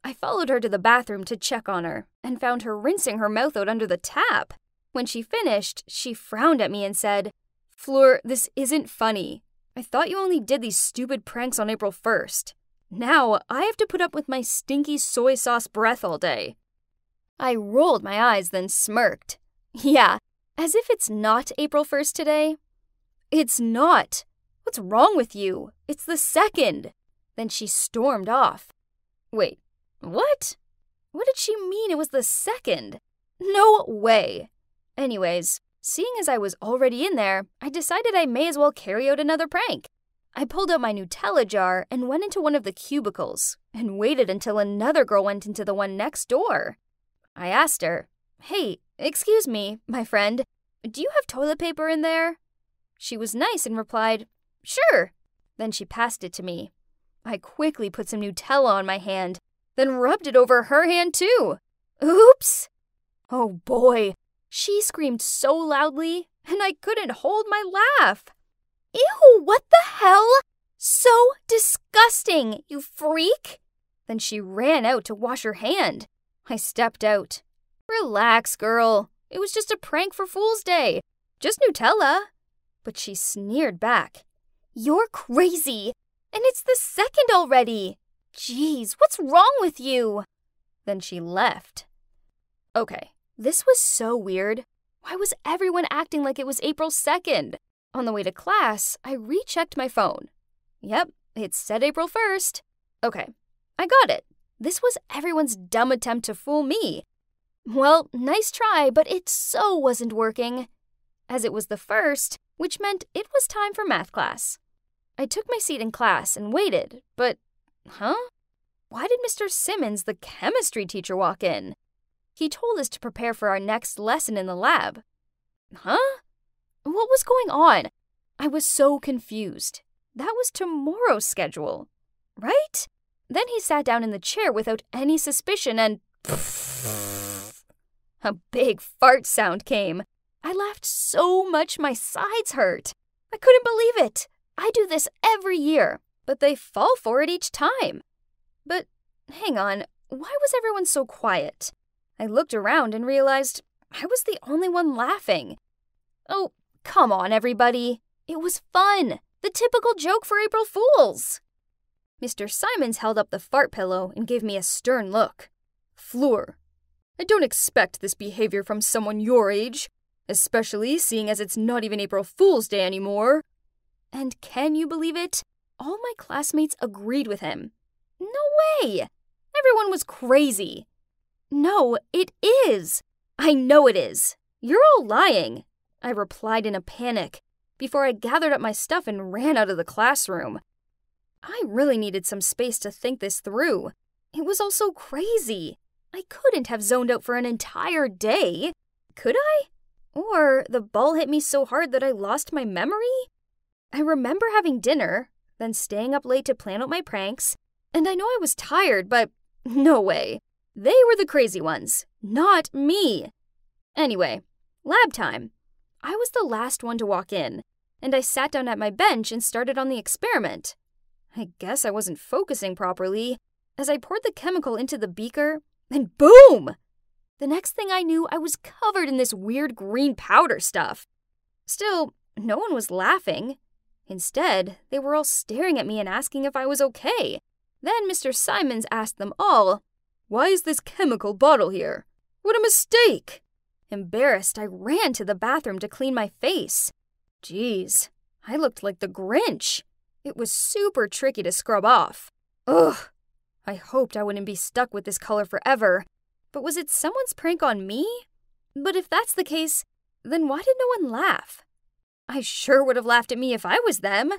I followed her to the bathroom to check on her and found her rinsing her mouth out under the tap. When she finished, she frowned at me and said, "Fleur, this isn't funny. I thought you only did these stupid pranks on April 1st. Now I have to put up with my stinky soy sauce breath all day." I rolled my eyes, then smirked. "Yeah, as if it's not April 1st today." "It's not. What's wrong with you? It's the 2nd. Then she stormed off. Wait, what? What did she mean it was the 2nd? No way. Anyways, seeing as I was already in there, I decided I may as well carry out another prank. I pulled out my Nutella jar and went into one of the cubicles and waited until another girl went into the one next door. I asked her, "Hey, excuse me, my friend, do you have toilet paper in there?" She was nice and replied, "Sure." Then she passed it to me. I quickly put some Nutella on my hand, then rubbed it over her hand too. Oops! Oh boy, she screamed so loudly, and I couldn't hold my laugh. "Ew, what the hell? So disgusting, you freak!" Then she ran out to wash her hand. I stepped out. "Relax, girl. It was just a prank for Fool's Day. Just Nutella." But she sneered back. "You're crazy, and it's the 2nd already. Jeez, what's wrong with you?" Then she left. Okay, this was so weird. Why was everyone acting like it was April 2nd? On the way to class, I rechecked my phone. Yep, it said April 1st. Okay, I got it. This was everyone's dumb attempt to fool me. Well, nice try, but it so wasn't working. As it was the 1st, which meant it was time for math class. I took my seat in class and waited, but, Why did Mr. Simmons, the chemistry teacher, walk in? He told us to prepare for our next lesson in the lab. What was going on? I was so confused. That was tomorrow's schedule, right? Then he sat down in the chair without any suspicion and a big fart sound came. I laughed so much my sides hurt. I couldn't believe it. I do this every year, but they fall for it each time. But hang on, why was everyone so quiet? I looked around and realized I was the only one laughing. Oh, come on, everybody. It was fun. The typical joke for April Fools. Mr. Simons held up the fart pillow and gave me a stern look. "Fleur, I don't expect this behavior from someone your age, especially seeing as it's not even April Fool's Day anymore." And can you believe it? All my classmates agreed with him. No way! Everyone was crazy. No, it is. I know it is. You're all lying, I replied in a panic before I gathered up my stuff and ran out of the classroom. I really needed some space to think this through. It was all so crazy. I couldn't have zoned out for an entire day. Could I? Or the ball hit me so hard that I lost my memory? I remember having dinner, then staying up late to plan out my pranks, and I know I was tired, but no way. They were the crazy ones, not me. Anyway, lab time. I was the last one to walk in, and I sat down at my bench and started on the experiment. I guess I wasn't focusing properly. As I poured the chemical into the beaker, and boom! The next thing I knew, I was covered in this weird green powder stuff. Still, no one was laughing. Instead, they were all staring at me and asking if I was okay. Then Mr. Simons asked them all, "Why is this chemical bottle here? What a mistake!" Embarrassed, I ran to the bathroom to clean my face. Geez, I looked like the Grinch. It was super tricky to scrub off. Ugh, I hoped I wouldn't be stuck with this color forever. But was it someone's prank on me? But if that's the case, then why did no one laugh? I sure would have laughed at me if I was them.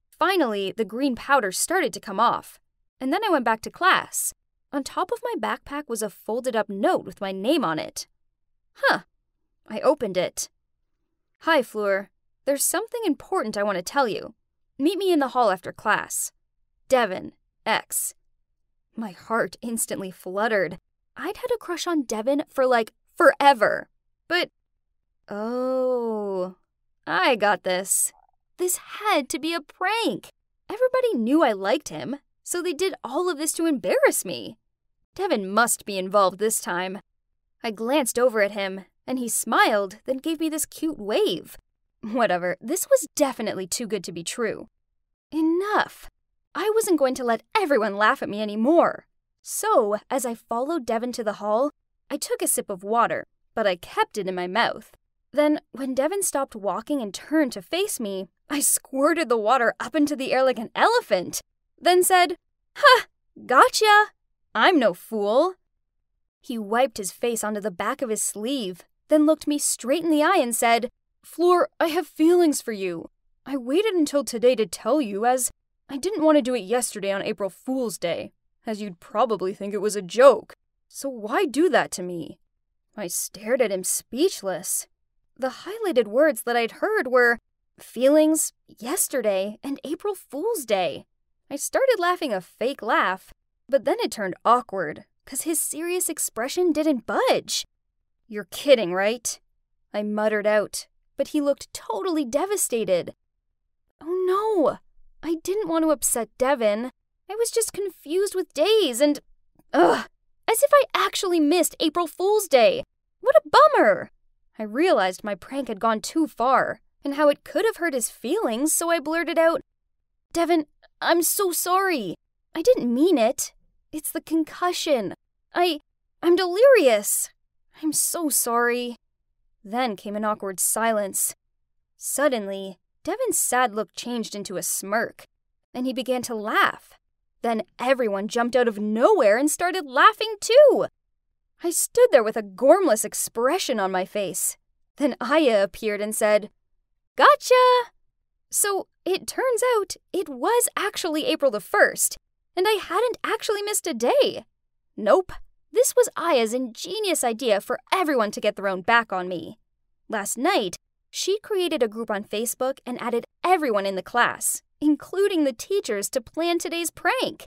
Finally, the green powder started to come off, and then I went back to class. On top of my backpack was a folded-up note with my name on it. Huh. I opened it. "Hi, Fleur. There's something important I want to tell you. Meet me in the hall after class. Devin, X." My heart instantly fluttered. I'd had a crush on Devin for, forever. But, oh, I got this. This had to be a prank. Everybody knew I liked him, so they did all of this to embarrass me. Devin must be involved this time. I glanced over at him, and he smiled, then gave me this cute wave. Whatever, this was definitely too good to be true. Enough. I wasn't going to let everyone laugh at me anymore. So, as I followed Devin to the hall, I took a sip of water, but I kept it in my mouth. Then, when Devin stopped walking and turned to face me, I squirted the water up into the air like an elephant, then said, "Ha! Gotcha! I'm no fool." He wiped his face onto the back of his sleeve, then looked me straight in the eye and said, "Fleur, I have feelings for you. I waited until today to tell you, as I didn't want to do it yesterday on April Fool's Day, as you'd probably think it was a joke. So why do that to me?" I stared at him speechless. The highlighted words that I'd heard were feelings, yesterday, and April Fool's Day. I started laughing a fake laugh, but then it turned awkward, 'cause his serious expression didn't budge. "You're kidding, right?" I muttered out, but he looked totally devastated. Oh no, I didn't want to upset Devin. I was just confused with days and, as if I actually missed April Fool's Day. What a bummer! I realized my prank had gone too far, and how it could have hurt his feelings, so I blurted out, "Devin, I'm so sorry. I didn't mean it. It's the concussion. I'm delirious. I'm so sorry." Then came an awkward silence. Suddenly, Devin's sad look changed into a smirk, and he began to laugh. Then everyone jumped out of nowhere and started laughing too. I stood there with a gormless expression on my face. Then Aya appeared and said, "Gotcha!" So it turns out it was actually April the 1st, and I hadn't actually missed a day. Nope, this was Aya's ingenious idea for everyone to get their own back on me. Last night, she created a group on Facebook and added everyone in the class, including the teachers, to plan today's prank.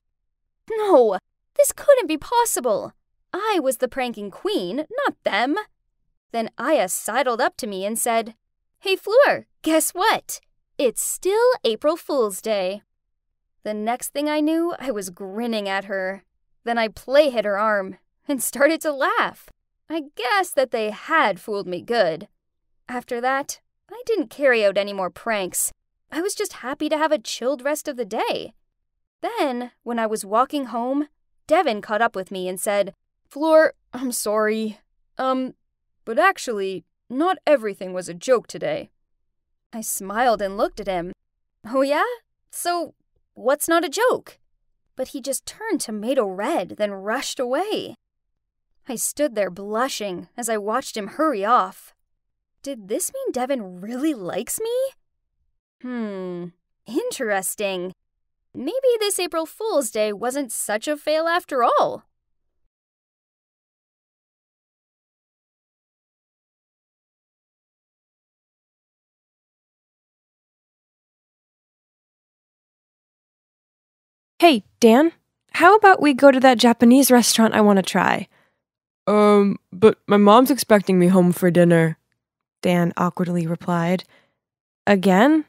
No, this couldn't be possible. I was the pranking queen, not them. Then Aya sidled up to me and said, "Hey Fleur, guess what? It's still April Fool's Day." The next thing I knew, I was grinning at her. Then I play hit her arm and started to laugh. I guess that they had fooled me good. After that, I didn't carry out any more pranks. I was just happy to have a chilled rest of the day. Then, when I was walking home, Devin caught up with me and said, "Fleur, I'm sorry. But actually, not everything was a joke today." I smiled and looked at him. "Oh yeah? So, what's not a joke?" But he just turned tomato red, then rushed away. I stood there blushing as I watched him hurry off. Did this mean Devin really likes me? Interesting. Maybe this April Fool's Day wasn't such a fail after all. Hey, Dan, how about we go to that Japanese restaurant I want to try? But my mom's expecting me home for dinner, Dan awkwardly replied. Again?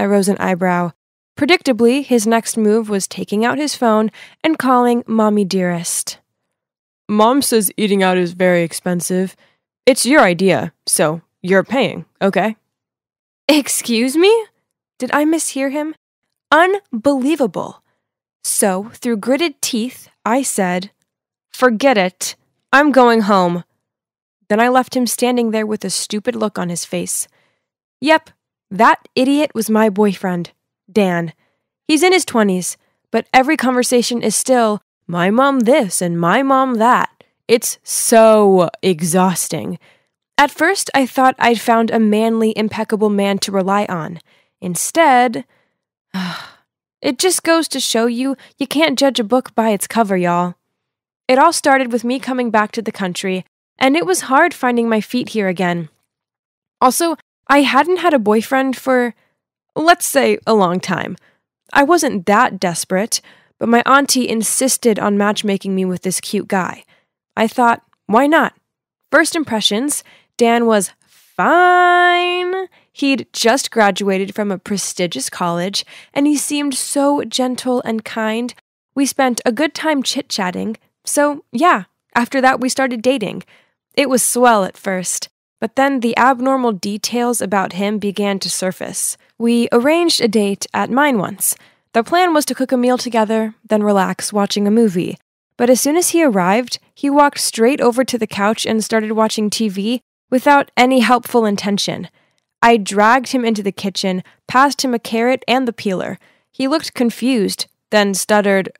I rose an eyebrow. Predictably, his next move was taking out his phone and calling Mommy Dearest. Mom says eating out is very expensive. It's your idea, so you're paying, okay? Excuse me? Did I mishear him? Unbelievable. So, through gritted teeth, I said, "Forget it. I'm going home." Then I left him standing there with a stupid look on his face. Yep, that idiot was my boyfriend, Dan. He's in his 20s, but every conversation is still, my mom this and my mom that. It's so exhausting. At first, I thought I'd found a manly, impeccable man to rely on. Instead, it just goes to show you can't judge a book by its cover, y'all. It all started with me coming back to the country, and it was hard finding my feet here again. Also, I hadn't had a boyfriend for, let's say, a long time. I wasn't that desperate, but my auntie insisted on matchmaking me with this cute guy. I thought, why not? First impressions, Dan was fine. He'd just graduated from a prestigious college, and he seemed so gentle and kind. We spent a good time chit-chatting, so yeah, after that we started dating. It was swell at first, but then the abnormal details about him began to surface. We arranged a date at mine once. The plan was to cook a meal together, then relax watching a movie. But as soon as he arrived, he walked straight over to the couch and started watching TV without any helpful intention. I dragged him into the kitchen, passed him a carrot and the peeler. He looked confused, then stuttered,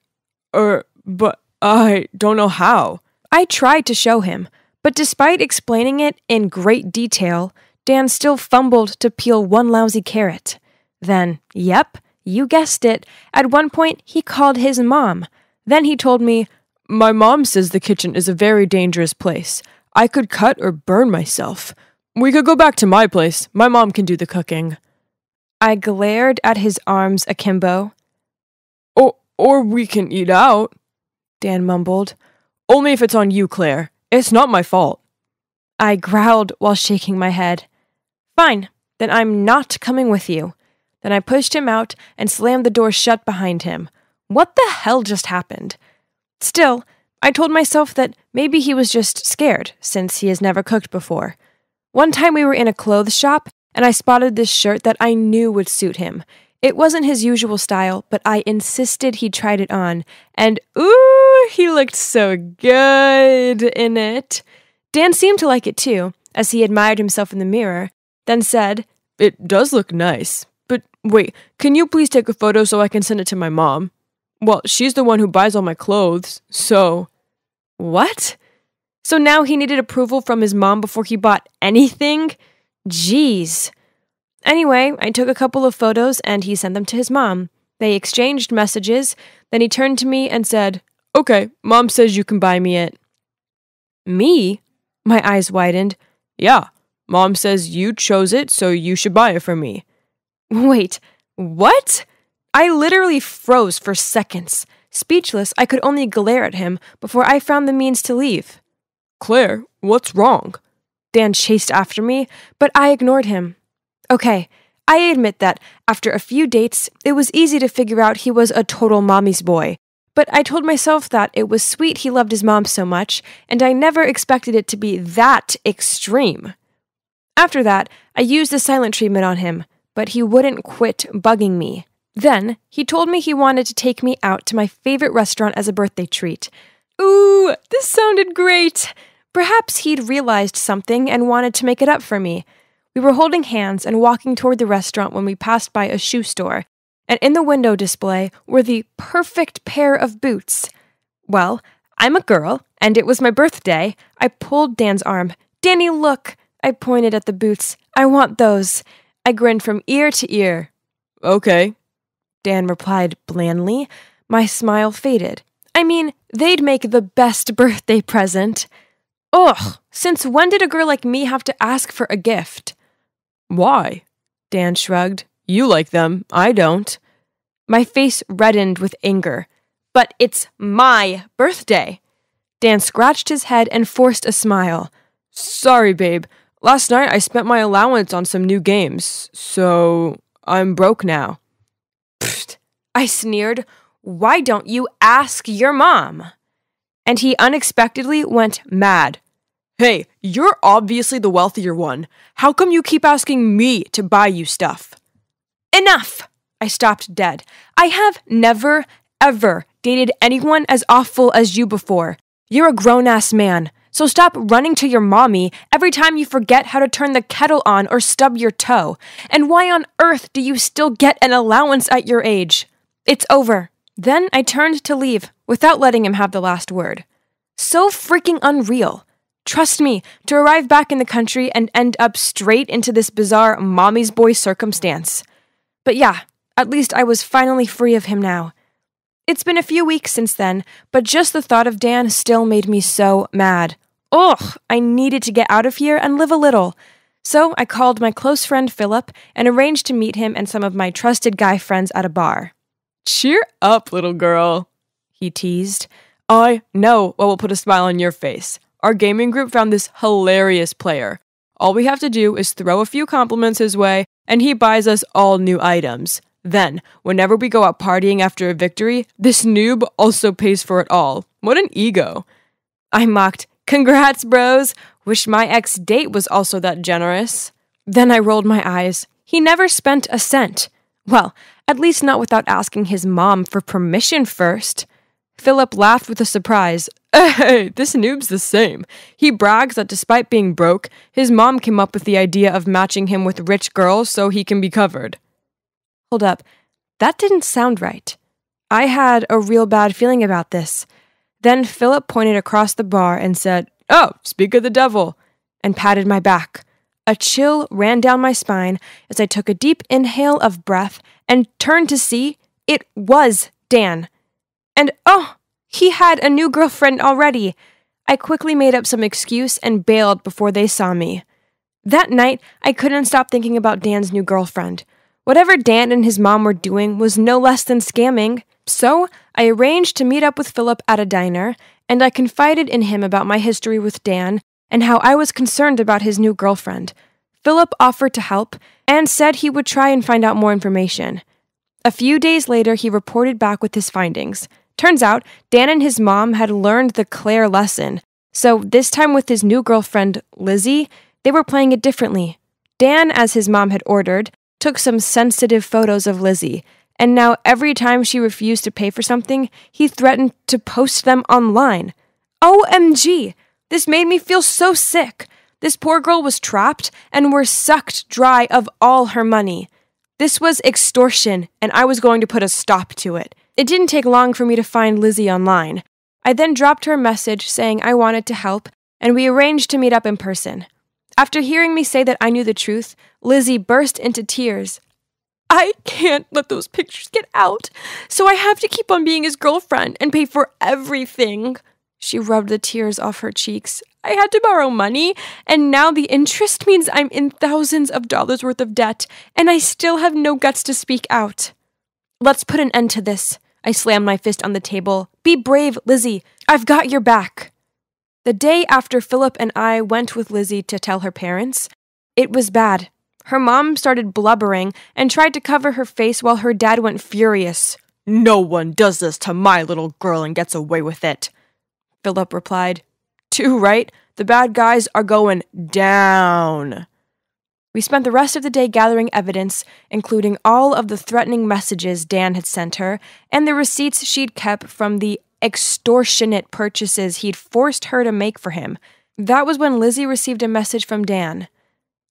but I don't know how. I tried to show him, but despite explaining it in great detail, Dan still fumbled to peel one lousy carrot. Then, yep, you guessed it, at one point he called his mom. Then he told me, "My mom says the kitchen is a very dangerous place. I could cut or burn myself. We could go back to my place. My mom can do the cooking." I glared at his arms akimbo. Or we can eat out," Dan mumbled. "Only if it's on you, Claire. It's not my fault." I growled while shaking my head. "Fine, then I'm not coming with you." Then I pushed him out and slammed the door shut behind him. What the hell just happened? Still, I told myself that maybe he was just scared, since he has never cooked before. One time we were in a clothes shop, and I spotted this shirt that I knew would suit him. It wasn't his usual style, but I insisted he tried it on, and ooh, he looked so good in it. Dan seemed to like it too, as he admired himself in the mirror, then said, "It does look nice, but wait, can you please take a photo so I can send it to my mom? Well, she's the one who buys all my clothes, so..." What? So now he needed approval from his mom before he bought anything? Jeez. Anyway, I took a couple of photos and he sent them to his mom. They exchanged messages, then he turned to me and said, "Okay, Mom says you can buy me it." Me? My eyes widened. "Yeah, Mom says you chose it, so you should buy it for me." Wait, what? I literally froze for seconds. Speechless, I could only glare at him before I found the means to leave. "Claire, what's wrong?" Dan chased after me, but I ignored him. Okay, I admit that after a few dates, it was easy to figure out he was a total mommy's boy. But I told myself that it was sweet he loved his mom so much, and I never expected it to be that extreme. After that, I used the silent treatment on him, but he wouldn't quit bugging me. Then, he told me he wanted to take me out to my favorite restaurant as a birthday treat. Ooh, this sounded great! Perhaps he'd realized something and wanted to make it up for me. We were holding hands and walking toward the restaurant when we passed by a shoe store, and in the window display were the perfect pair of boots. Well, I'm a girl, and it was my birthday. I pulled Dan's arm. "Danny, look!" I pointed at the boots. "I want those." I grinned from ear to ear. "Okay," Dan replied blandly. My smile faded. I mean, they'd make the best birthday present. Ugh, since when did a girl like me have to ask for a gift? "Why?" Dan shrugged. "You like them, I don't." My face reddened with anger. "But it's my birthday." Dan scratched his head and forced a smile. "Sorry, babe. Last night I spent my allowance on some new games, so I'm broke now. Pfft, I sneered. Why don't you ask your mom? And he unexpectedly went mad. Hey, you're obviously the wealthier one. How come you keep asking me to buy you stuff? Enough! I stopped dead. I have never, ever dated anyone as awful as you before. You're a grown-ass man, so stop running to your mommy every time you forget how to turn the kettle on or stub your toe. And why on earth do you still get an allowance at your age? It's over. Then I turned to leave without letting him have the last word. So freaking unreal. Trust me, to arrive back in the country and end up straight into this bizarre mommy's boy circumstance. But yeah, at least I was finally free of him now. It's been a few weeks since then, but just the thought of Dan still made me so mad. Ugh, I needed to get out of here and live a little. So I called my close friend Philip and arranged to meet him and some of my trusted guy friends at a bar. Cheer up, little girl, he teased. I know what will put a smile on your face. Our gaming group found this hilarious player. All we have to do is throw a few compliments his way, and he buys us all new items. Then, whenever we go out partying after a victory, this noob also pays for it all. What an ego. I mocked, Congrats, bros. Wish my ex-date was also that generous. Then I rolled my eyes. He never spent a cent. Well, at least not without asking his mom for permission first. Philip laughed with a surprise. Hey, this noob's the same. He brags that despite being broke, his mom came up with the idea of matching him with rich girls so he can be covered. Hold up. That didn't sound right. I had a real bad feeling about this. Then Philip pointed across the bar and said, Oh, speak of the devil, and patted my back. A chill ran down my spine as I took a deep inhale of breath and turned to see it was Dan. And oh, he had a new girlfriend already. I quickly made up some excuse and bailed before they saw me. That night, I couldn't stop thinking about Dan's new girlfriend. Whatever Dan and his mom were doing was no less than scamming. So I arranged to meet up with Philip at a diner, and I confided in him about my history with Dan and how I was concerned about his new girlfriend. Philip offered to help and said he would try and find out more information. A few days later, he reported back with his findings. Turns out, Dan and his mom had learned the Claire lesson, so this time with his new girlfriend, Lizzie, they were playing it differently. Dan, as his mom had ordered, took some sensitive photos of Lizzie, and now every time she refused to pay for something, he threatened to post them online. OMG! This made me feel so sick. This poor girl was trapped and were sucked dry of all her money. This was extortion, and I was going to put a stop to it. It didn't take long for me to find Lizzie online. I then dropped her a message saying I wanted to help, and we arranged to meet up in person. After hearing me say that I knew the truth, Lizzie burst into tears. I can't let those pictures get out, so I have to keep on being his girlfriend and pay for everything. She rubbed the tears off her cheeks. I had to borrow money, and now the interest means I'm in thousands of dollars worth of debt, and I still have no guts to speak out. Let's put an end to this. I slammed my fist on the table. Be brave, Lizzie. I've got your back. The day after Philip and I went with Lizzie to tell her parents, it was bad. Her mom started blubbering and tried to cover her face while her dad went furious. No one does this to my little girl and gets away with it. Philip replied, Too right. The bad guys are going down. We spent the rest of the day gathering evidence, including all of the threatening messages Dan had sent her and the receipts she'd kept from the extortionate purchases he'd forced her to make for him. That was when Lizzie received a message from Dan.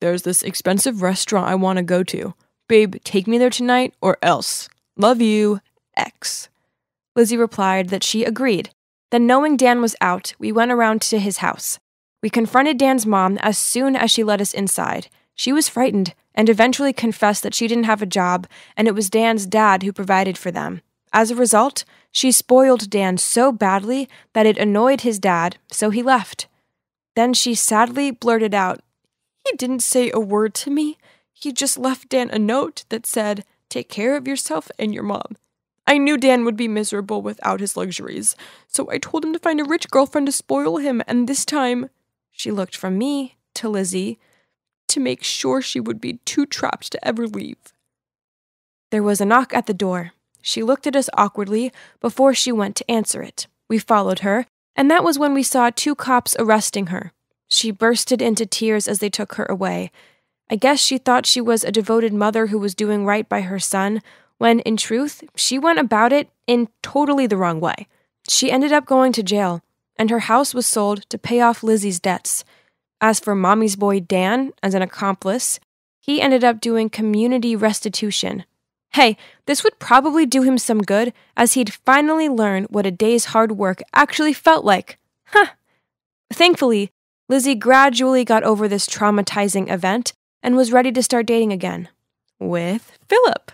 There's this expensive restaurant I want to go to. Babe, take me there tonight or else. Love you, X. Lizzie replied that she agreed. Then, knowing Dan was out, we went around to his house. We confronted Dan's mom as soon as she let us inside. She was frightened and eventually confessed that she didn't have a job and it was Dan's dad who provided for them. As a result, she spoiled Dan so badly that it annoyed his dad, so he left. Then she sadly blurted out, He didn't say a word to me. He just left Dan a note that said, Take care of yourself and your mom. I knew Dan would be miserable without his luxuries, so I told him to find a rich girlfriend to spoil him, and this time, she looked from me to Lizzie to make sure she would be too trapped to ever leave. There was a knock at the door. She looked at us awkwardly before she went to answer it. We followed her, and that was when we saw 2 cops arresting her. She bursted into tears as they took her away. I guess she thought she was a devoted mother who was doing right by her son, when, in truth, she went about it in totally the wrong way. She ended up going to jail, and her house was sold to pay off Lizzie's debts. As for Mommy's boy Dan, as an accomplice, he ended up doing community restitution. Hey, this would probably do him some good, as he'd finally learn what a day's hard work actually felt like. Thankfully, Lizzie gradually got over this traumatizing event and was ready to start dating again. With Philip.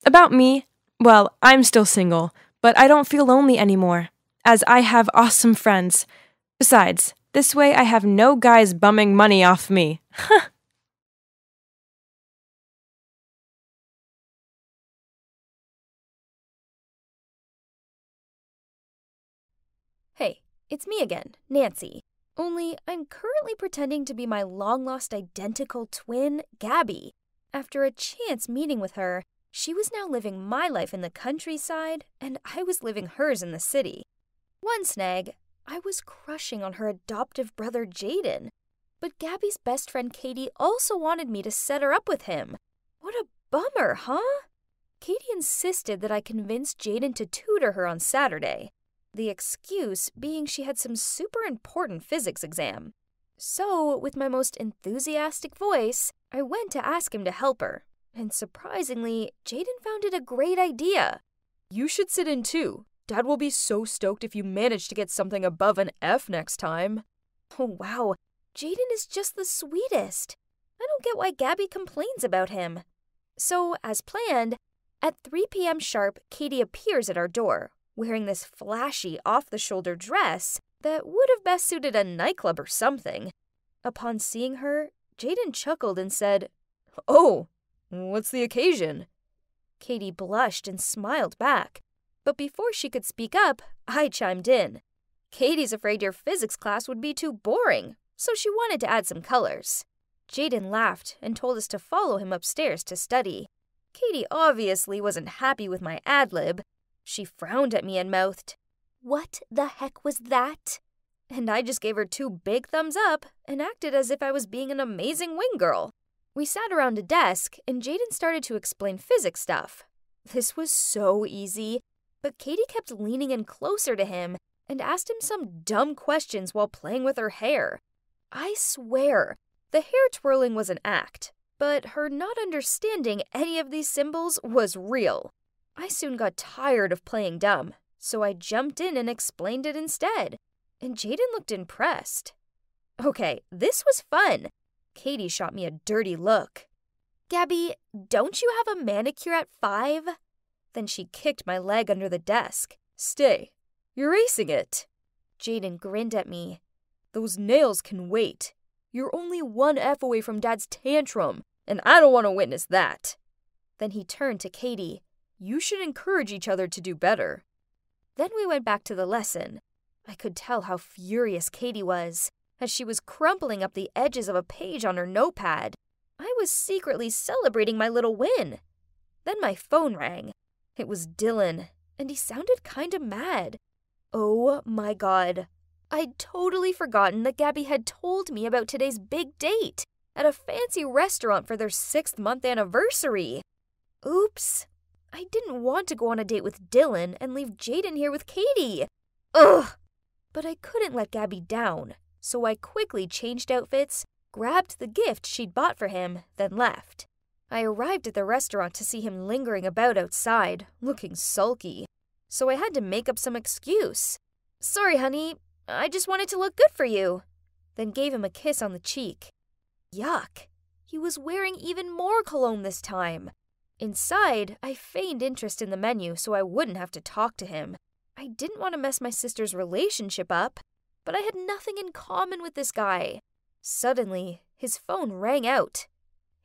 About me, well, I'm still single, but I don't feel lonely anymore, as I have awesome friends. Besides, this way I have no guys bumming money off me. Hey, it's me again, Nancy. Only I'm currently pretending to be my long-lost identical twin, Gabby. After a chance meeting with her, she was now living my life in the countryside, and I was living hers in the city. One snag, I was crushing on her adoptive brother Jaden. But Gabby's best friend Katie also wanted me to set her up with him. What a bummer, huh? Katie insisted that I convince Jaden to tutor her on Saturday. The excuse being she had some super important physics exam. So, with my most enthusiastic voice, I went to ask him to help her. And surprisingly, Jaden found it a great idea. You should sit in too. Dad will be so stoked if you manage to get something above an F next time. Oh wow, Jaden is just the sweetest. I don't get why Gabby complains about him. So, as planned, at 3 p.m. sharp, Katie appears at our door, wearing this flashy, off-the-shoulder dress that would have best suited a nightclub or something. Upon seeing her, Jaden chuckled and said, "Oh, what's the occasion?" Katie blushed and smiled back. But before she could speak up, I chimed in. Katie's afraid your physics class would be too boring, so she wanted to add some colors. Jaden laughed and told us to follow him upstairs to study. Katie obviously wasn't happy with my ad-lib. She frowned at me and mouthed, "What the heck was that?" And I just gave her 2 big thumbs up and acted as if I was being an amazing wing girl. We sat around a desk, and Jaden started to explain physics stuff. This was so easy, but Katie kept leaning in closer to him and asked him some dumb questions while playing with her hair. I swear, the hair twirling was an act, but her not understanding any of these symbols was real. I soon got tired of playing dumb, so I jumped in and explained it instead, and Jaden looked impressed. Okay, this was fun. Katie shot me a dirty look. "Gabby, don't you have a manicure at 5? Then she kicked my leg under the desk. "Stay. You're acing it." Jaden grinned at me. "Those nails can wait. You're only 1 F away from Dad's tantrum, and I don't want to witness that." Then he turned to Katie. "You should encourage each other to do better." Then we went back to the lesson. I could tell how furious Katie was, as she was crumpling up the edges of a page on her notepad. I was secretly celebrating my little win. Then my phone rang. It was Dylan, and he sounded kinda mad. Oh my god. I'd totally forgotten that Gabby had told me about today's big date at a fancy restaurant for their 6th-month anniversary. Oops. I didn't want to go on a date with Dylan and leave Jaden here with Katie. Ugh! But I couldn't let Gabby down, so I quickly changed outfits, grabbed the gift she'd bought for him, then left. I arrived at the restaurant to see him lingering about outside, looking sulky. So I had to make up some excuse. "Sorry, honey, I just wanted to look good for you." Then gave him a kiss on the cheek. Yuck! He was wearing even more cologne this time. Inside, I feigned interest in the menu so I wouldn't have to talk to him. I didn't want to mess my sister's relationship up, but I had nothing in common with this guy. Suddenly, his phone rang out.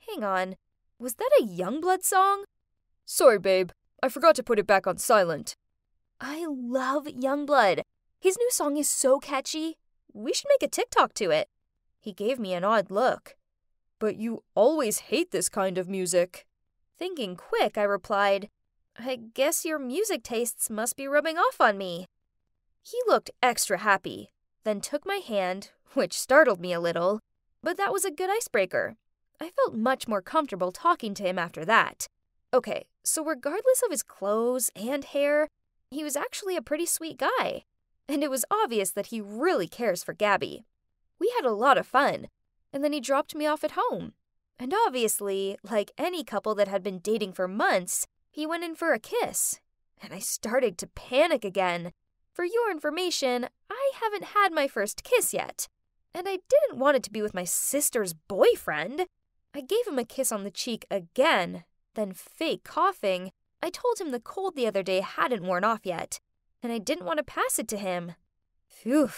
Hang on, was that a Youngblood song? "Sorry, babe. I forgot to put it back on silent." I love Youngblood. His new song is so catchy. We should make a TikTok to it. He gave me an odd look. "But you always hate this kind of music." Thinking quick, I replied, "I guess your music tastes must be rubbing off on me." He looked extra happy, then took my hand, which startled me a little, but that was a good icebreaker. I felt much more comfortable talking to him after that. Okay, so regardless of his clothes and hair, he was actually a pretty sweet guy, and it was obvious that he really cares for Gabby. We had a lot of fun, and then he dropped me off at home. And obviously, like any couple that had been dating for months, he went in for a kiss. And I started to panic again. For your information, I haven't had my first kiss yet. And I didn't want it to be with my sister's boyfriend. I gave him a kiss on the cheek again, then fake coughing. I told him the cold the other day hadn't worn off yet, and I didn't want to pass it to him. Phew.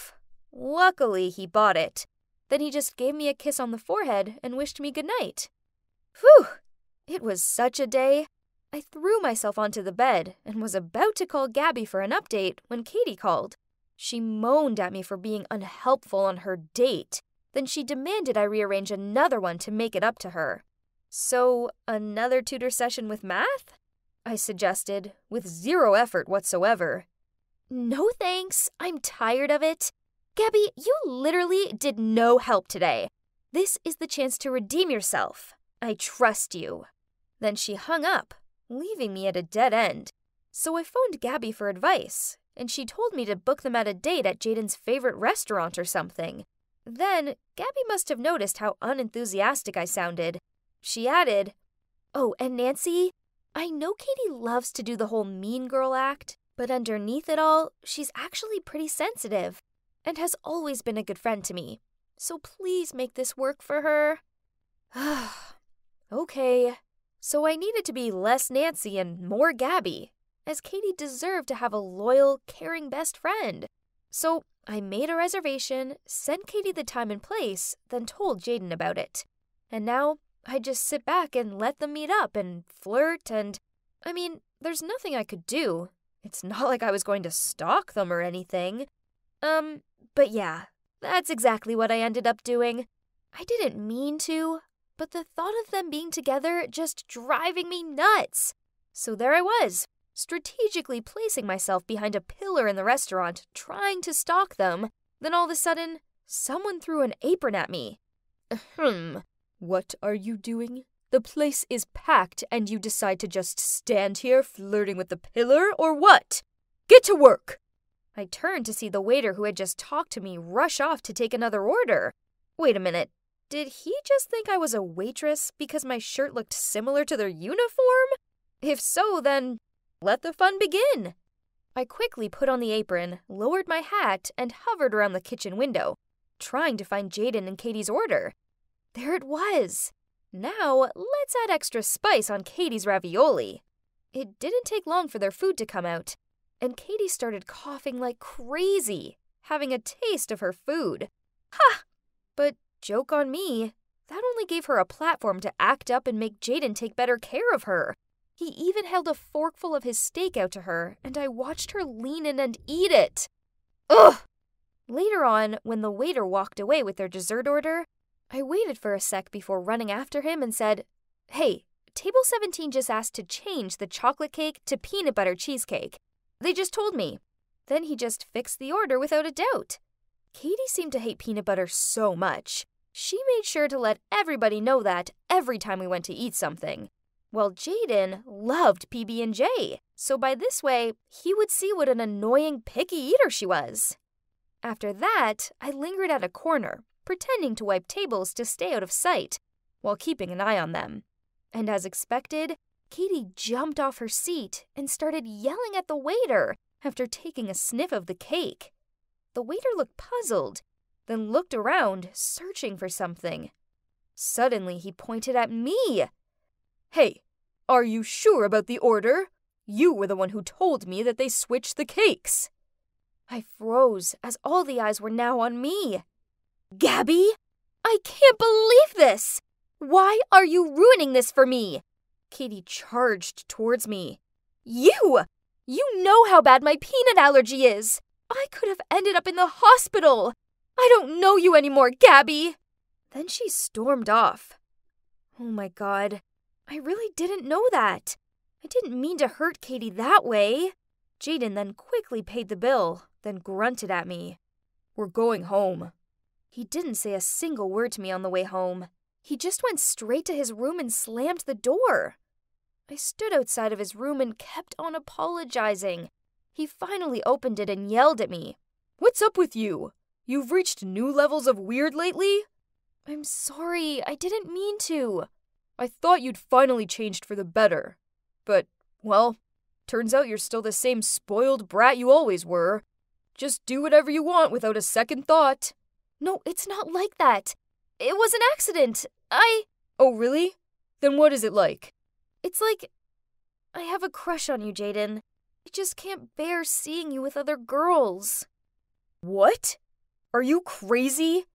Luckily, he bought it. Then he just gave me a kiss on the forehead and wished me goodnight. Phew! It was such a day. I threw myself onto the bed and was about to call Gabby for an update when Katie called. She moaned at me for being unhelpful on her date. Then she demanded I rearrange another one to make it up to her. So, another tutor session with math? I suggested, with zero effort whatsoever. No thanks, I'm tired of it. Gabby, you literally did no help today. This is the chance to redeem yourself. I trust you. Then she hung up, leaving me at a dead end. So I phoned Gabby for advice, and she told me to book them at a date at Jaden's favorite restaurant or something. Then, Gabby must have noticed how unenthusiastic I sounded. She added, "Oh, and Nancy, I know Katie loves to do the whole mean girl act, but underneath it all, she's actually pretty sensitive and has always been a good friend to me. So please make this work for her." Okay, so I needed to be less Nancy and more Gabby, as Katie deserved to have a loyal, caring best friend. So I made a reservation, sent Katie the time and place, then told Jaden about it. And now I just sit back and let them meet up and flirt and, there's nothing I could do. It's not like I was going to stalk them or anything. But yeah, that's exactly what I ended up doing. I didn't mean to, but the thought of them being together just driving me nuts. So there I was, strategically placing myself behind a pillar in the restaurant, trying to stalk them. Then all of a sudden, someone threw an apron at me. What are you doing? The place is packed and you decide to just stand here flirting with the pillar, or what? Get to work! I turned to see the waiter who had just talked to me rush off to take another order. Wait a minute, did he just think I was a waitress because my shirt looked similar to their uniform? If so, then let the fun begin. I quickly put on the apron, lowered my hat, and hovered around the kitchen window, trying to find Jaden and Katie's order. There it was. Now, let's add extra spice on Katie's ravioli. It didn't take long for their food to come out, and Katie started coughing like crazy, having a taste of her food. Ha! But joke on me, that only gave her a platform to act up and make Jaden take better care of her. He even held a forkful of his steak out to her, and I watched her lean in and eat it. Ugh! Later on, when the waiter walked away with their dessert order, I waited for a sec before running after him and said, "Hey, table 17 just asked to change the chocolate cake to peanut butter cheesecake. They just told me." Then he just fixed the order without a doubt. Katie seemed to hate peanut butter so much. She made sure to let everybody know that every time we went to eat something. Well, Jaden loved PB&J, so by this way, he would see what an annoying, picky eater she was. After that, I lingered at a corner, pretending to wipe tables to stay out of sight, while keeping an eye on them. And as expected, Katie jumped off her seat and started yelling at the waiter after taking a sniff of the cake. The waiter looked puzzled, then looked around, searching for something. Suddenly, he pointed at me. "Hey, are you sure about the order? You were the one who told me that they switched the cakes." I froze as all the eyes were now on me. "Gabby, I can't believe this! Why are you ruining this for me?" Katie charged towards me. You know how bad my peanut allergy is. I could have ended up in the hospital. I don't know you anymore, Gabby." Then she stormed off. Oh my God. I really didn't know that. I didn't mean to hurt Katie that way. Jaden then quickly paid the bill, then grunted at me. We're going home. He didn't say a single word to me on the way home. He just went straight to his room and slammed the door. I stood outside of his room and kept on apologizing. He finally opened it and yelled at me. What's up with you? You've reached new levels of weird lately? I'm sorry, I didn't mean to. I thought you'd finally changed for the better. But, well, turns out you're still the same spoiled brat you always were. Just do whatever you want without a second thought. No, it's not like that. It was an accident. Oh, really? Then what is it like? It's like I have a crush on you, Jaden. I just can't bear seeing you with other girls. What? Are you crazy?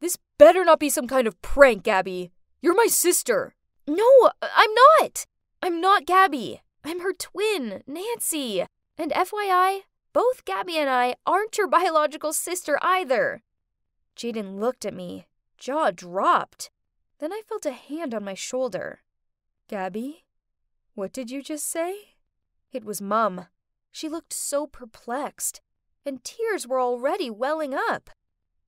This better not be some kind of prank, Gabby. You're my sister. No, I'm not. I'm not Gabby. I'm her twin, Nancy. And FYI, both Gabby and I aren't your biological sister either. Jaden looked at me, jaw dropped. Then I felt a hand on my shoulder. Gabby? What did you just say? It was Mum. She looked so perplexed, and tears were already welling up.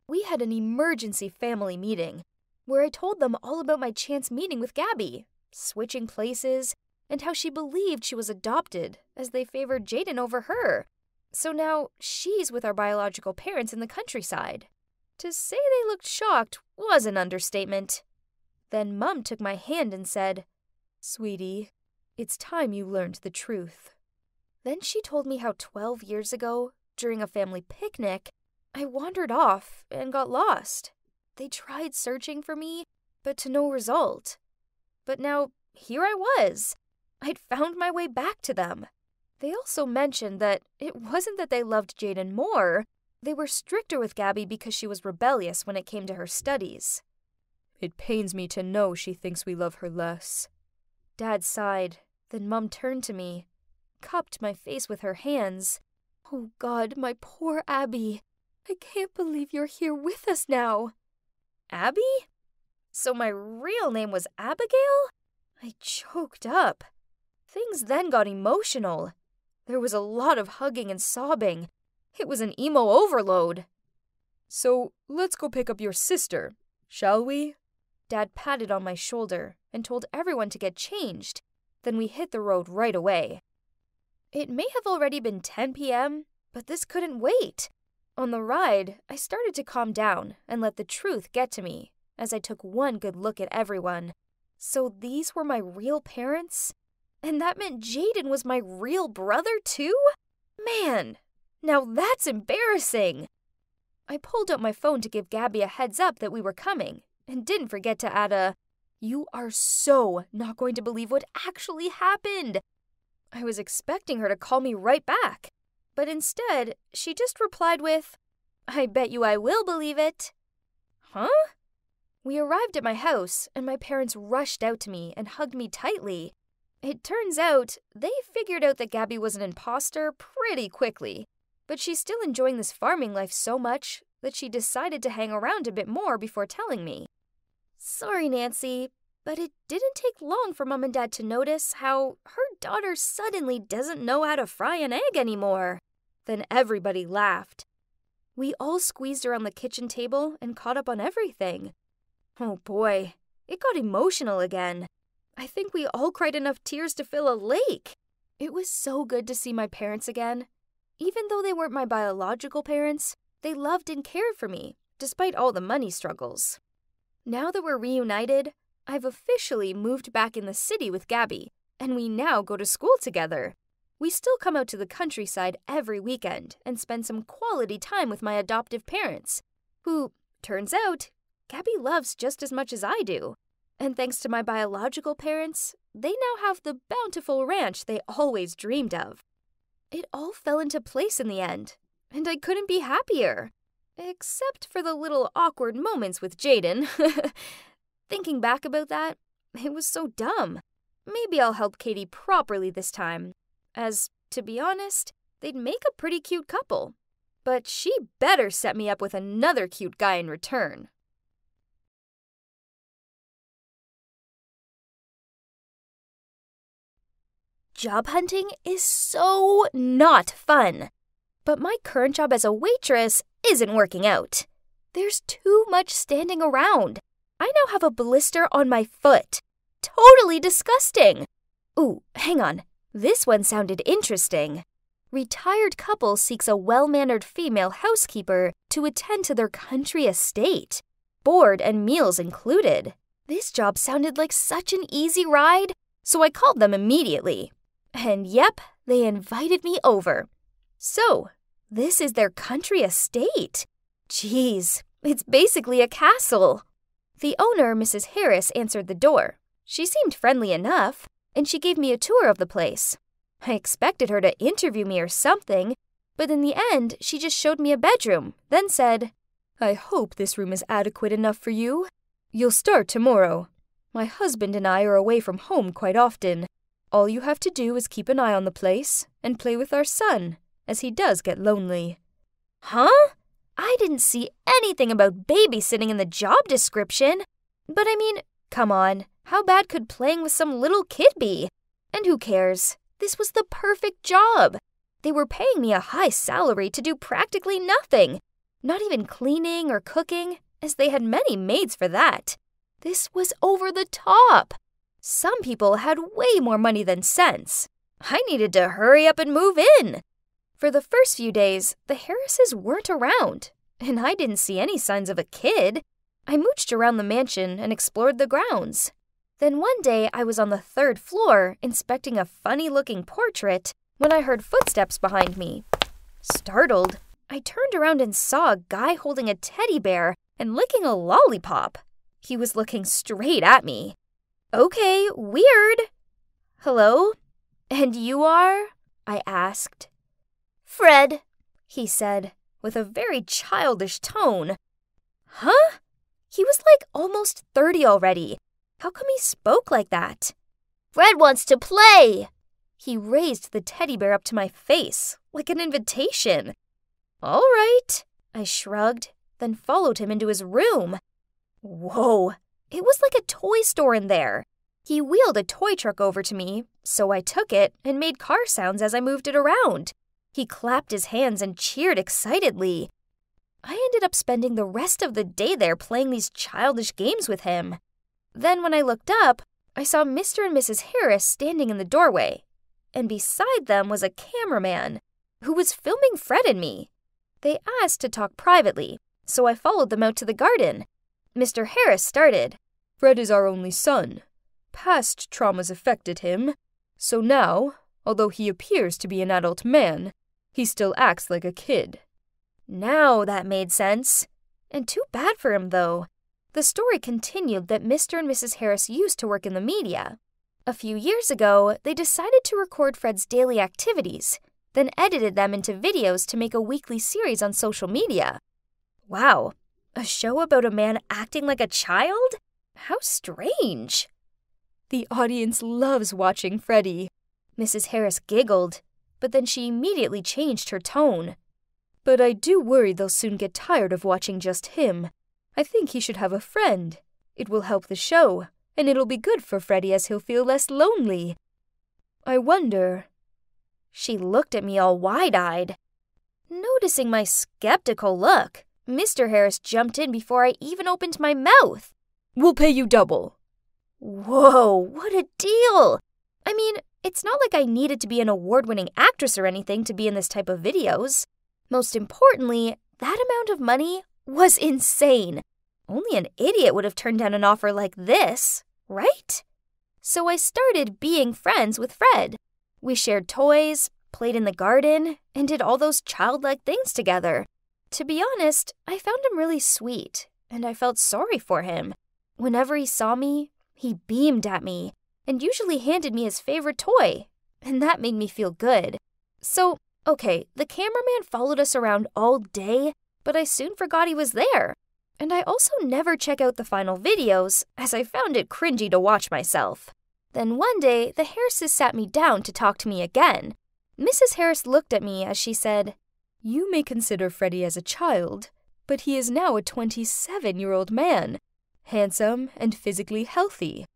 We had an emergency family meeting, where I told them all about my chance meeting with Gabby, switching places, and how she believed she was adopted, as they favored Jaden over her. So now she's with our biological parents in the countryside. To say they looked shocked was an understatement. Then Mum took my hand and said, Sweetie, it's time you learned the truth. Then she told me how 12 years ago, during a family picnic, I wandered off and got lost. They tried searching for me, but to no result. But now, here I was. I'd found my way back to them. They also mentioned that it wasn't that they loved Jaden more. They were stricter with Gabby because she was rebellious when it came to her studies. It pains me to know she thinks we love her less. Dad sighed. Then Mum turned to me, cupped my face with her hands. Oh God, my poor Abby. I can't believe you're here with us now. Abby? So my real name was Abigail? I choked up. Things then got emotional. There was a lot of hugging and sobbing. It was an emo overload. So let's go pick up your sister, shall we? Dad patted on my shoulder and told everyone to get changed. Then we hit the road right away. It may have already been 10 p.m., but this couldn't wait. On the ride, I started to calm down and let the truth get to me as I took one good look at everyone. So these were my real parents? And that meant Jaden was my real brother too? Man, now that's embarrassing. I pulled out my phone to give Gabby a heads up that we were coming and didn't forget to add a, "You are so not going to believe what actually happened." I was expecting her to call me right back, but instead, she just replied with, "I bet you I will believe it." Huh? We arrived at my house, and my parents rushed out to me and hugged me tightly. It turns out they figured out that Gabby was an imposter pretty quickly, but she's still enjoying this farming life so much that she decided to hang around a bit more before telling me. Sorry, Nancy, but it didn't take long for Mom and Dad to notice how her daughter suddenly doesn't know how to fry an egg anymore. Then everybody laughed. We all squeezed around the kitchen table and caught up on everything. Oh boy, it got emotional again. I think we all cried enough tears to fill a lake. It was so good to see my parents again. Even though they weren't my biological parents, they loved and cared for me, despite all the money struggles. Now that we're reunited, I've officially moved back in the city with Gabby, and we now go to school together. We still come out to the countryside every weekend and spend some quality time with my adoptive parents, who, turns out, Gabby loves just as much as I do. And thanks to my biological parents, they now have the bountiful ranch they always dreamed of. It all fell into place in the end, and I couldn't be happier. Except for the little awkward moments with Jaden. Thinking back about that, it was so dumb. Maybe I'll help Katie properly this time, as, to be honest, they'd make a pretty cute couple. But she better set me up with another cute guy in return. job hunting is so not fun. But my current job as a waitress isn't working out. There's too much standing around. I now have a blister on my foot. Totally disgusting. Ooh, hang on. This one sounded interesting. Retired couple seeks a well-mannered female housekeeper to attend to their country estate. Board and meals included. This job sounded like such an easy ride, so I called them immediately. And yep, they invited me over. So, this is their country estate. Jeez, it's basically a castle. The owner, Mrs. Harris, answered the door. She seemed friendly enough, and she gave me a tour of the place. I expected her to interview me or something, but in the end, she just showed me a bedroom, then said, "I hope this room is adequate enough for you. You'll start tomorrow. My husband and I are away from home quite often. All you have to do is keep an eye on the place and play with our son, as he does get lonely." Huh? I didn't see anything about babysitting in the job description. But I mean, come on, how bad could playing with some little kid be? And who cares? This was the perfect job. They were paying me a high salary to do practically nothing. Not even cleaning or cooking, as they had many maids for that. This was over the top. Some people had way more money than sense. I needed to hurry up and move in. For the first few days, the Harrises weren't around, and I didn't see any signs of a kid. I mooched around the mansion and explored the grounds. Then one day I was on the 3rd floor inspecting a funny-looking portrait when I heard footsteps behind me. Startled, I turned around and saw a guy holding a teddy bear and licking a lollipop. He was looking straight at me. Okay, weird. Hello? And you are? I asked. Fred, he said, with a very childish tone. Huh? He was like almost 30 already. How come he spoke like that? Fred wants to play. He raised the teddy bear up to my face, like an invitation. All right, I shrugged, then followed him into his room. Whoa, it was like a toy store in there. He wheeled a toy truck over to me, so I took it and made car sounds as I moved it around. He clapped his hands and cheered excitedly. I ended up spending the rest of the day there playing these childish games with him. Then when I looked up, I saw Mr. and Mrs. Harris standing in the doorway, and beside them was a cameraman who was filming Fred and me. They asked to talk privately, so I followed them out to the garden. Mr. Harris started. "Fred is our only son. Past traumas affected him, so now, although he appears to be an adult man, he still acts like a kid." Now that made sense. And too bad for him, though. The story continued that Mr. and Mrs. Harris used to work in the media. A few years ago, they decided to record Fred's daily activities, then edited them into videos to make a weekly series on social media. Wow, a show about a man acting like a child? How strange. The audience loves watching Freddie. Mrs. Harris giggled, but then she immediately changed her tone. "But I do worry they'll soon get tired of watching just him. I think he should have a friend. It will help the show, and it'll be good for Freddie as he'll feel less lonely. I wonder." She looked at me all wide-eyed. Noticing my skeptical look, Mr. Harris jumped in before I even opened my mouth. "We'll pay you double." Whoa, what a deal! I mean, it's not like I needed to be an award-winning actress or anything to be in this type of videos. Most importantly, that amount of money was insane. Only an idiot would have turned down an offer like this, right? So I started being friends with Fred. We shared toys, played in the garden, and did all those childlike things together. To be honest, I found him really sweet, and I felt sorry for him. Whenever he saw me, he beamed at me and usually handed me his favorite toy, and that made me feel good. So, okay, the cameraman followed us around all day, but I soon forgot he was there. And I also never check out the final videos, as I found it cringy to watch myself. Then one day, the Harrises sat me down to talk to me again. Mrs. Harris looked at me as she said, "You may consider Freddie as a child, but he is now a 27-year-old man, handsome and physically healthy.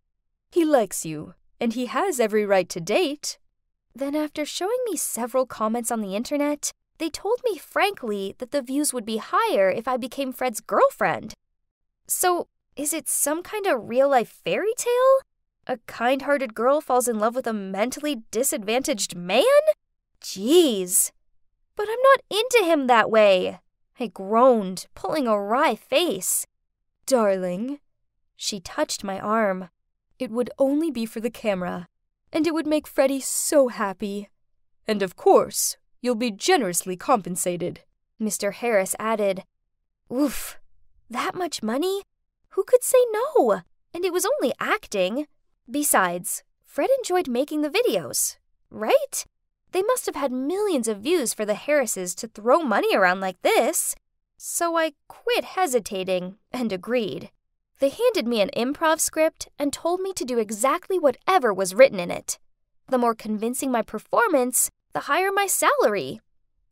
He likes you, and he has every right to date. Then after showing me several comments on the internet, they told me frankly that the views would be higher if I became Fred's girlfriend. So, is it some kind of real-life fairy tale? A kind-hearted girl falls in love with a mentally disadvantaged man? Jeez. But I'm not into him that way. I groaned, pulling a wry face. Darling, she touched my arm. It would only be for the camera, and it would make Freddie so happy. And of course, you'll be generously compensated, Mr. Harris added. Oof, that much money? Who could say no? And it was only acting. Besides, Fred enjoyed making the videos, right? They must have had millions of views for the Harrises to throw money around like this. So I quit hesitating and agreed. They handed me an improv script and told me to do exactly whatever was written in it. The more convincing my performance, the higher my salary.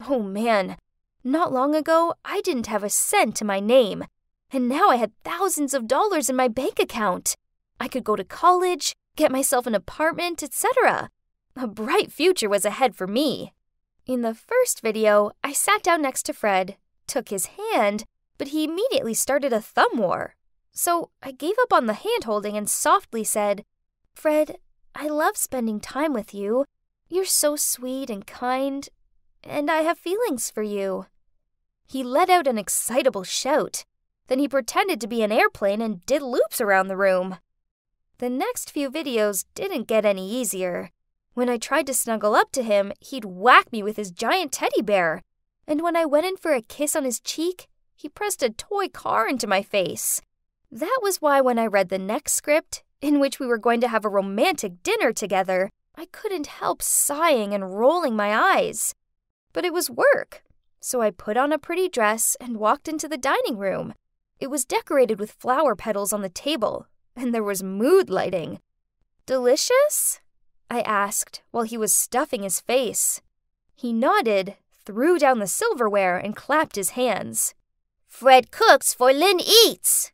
Oh man, not long ago, I didn't have a cent to my name, and now I had thousands of dollars in my bank account. I could go to college, get myself an apartment, etc. A bright future was ahead for me. In the first video, I sat down next to Fred, took his hand, but he immediately started a thumb war. So I gave up on the hand-holding and softly said, Fred, I love spending time with you. You're so sweet and kind, and I have feelings for you. He let out an excitable shout. Then he pretended to be an airplane and did loops around the room. The next few videos didn't get any easier. When I tried to snuggle up to him, he'd whack me with his giant teddy bear. And when I went in for a kiss on his cheek, he pressed a toy car into my face. That was why when I read the next script, in which we were going to have a romantic dinner together, I couldn't help sighing and rolling my eyes. But it was work, so I put on a pretty dress and walked into the dining room. It was decorated with flower petals on the table, and there was mood lighting. Delicious? I asked while he was stuffing his face. He nodded, threw down the silverware, and clapped his hands. Fred cooks for Lynn eats.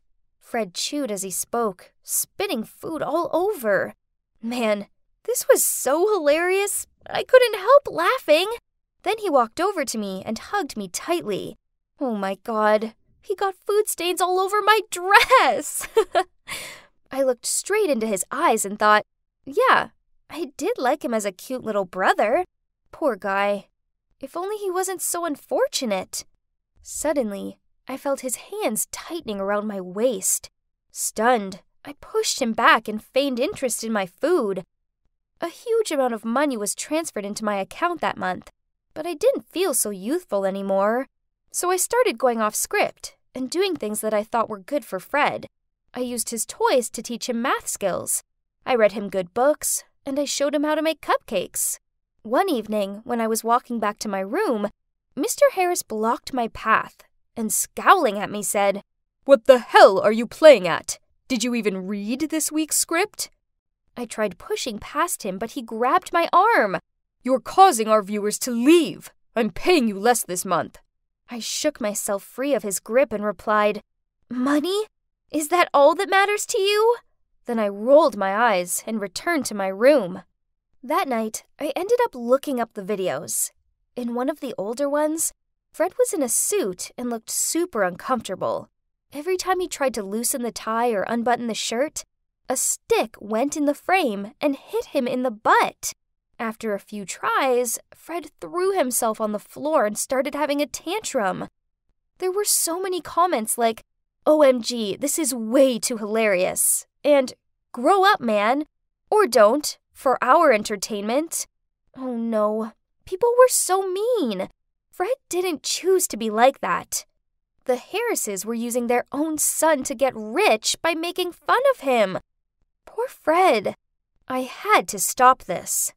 Fred chewed as he spoke, spitting food all over. Man, this was so hilarious, I couldn't help laughing. Then he walked over to me and hugged me tightly. Oh my God, he got food stains all over my dress. I looked straight into his eyes and thought, yeah, I did like him as a cute little brother. Poor guy. If only he wasn't so unfortunate. Suddenly, I felt his hands tightening around my waist. Stunned, I pushed him back and feigned interest in my food. A huge amount of money was transferred into my account that month, but I didn't feel so youthful anymore. So I started going off script and doing things that I thought were good for Fred. I used his toys to teach him math skills. I read him good books, and I showed him how to make cupcakes. One evening, when I was walking back to my room, Mr. Harris blocked my path and, scowling at me, said, What the hell are you playing at? Did you even read this week's script? I tried pushing past him, but he grabbed my arm. You're causing our viewers to leave. I'm paying you less this month. I shook myself free of his grip and replied, Money? Is that all that matters to you? Then I rolled my eyes and returned to my room. That night, I ended up looking up the videos. In one of the older ones, Fred was in a suit and looked super uncomfortable. Every time he tried to loosen the tie or unbutton the shirt, a stick went in the frame and hit him in the butt. After a few tries, Fred threw himself on the floor and started having a tantrum. There were so many comments like, OMG, this is way too hilarious, and grow up, man, or don't, for our entertainment. Oh no, people were so mean. Fred didn't choose to be like that. The Harrises were using their own son to get rich by making fun of him. Poor Fred. I had to stop this.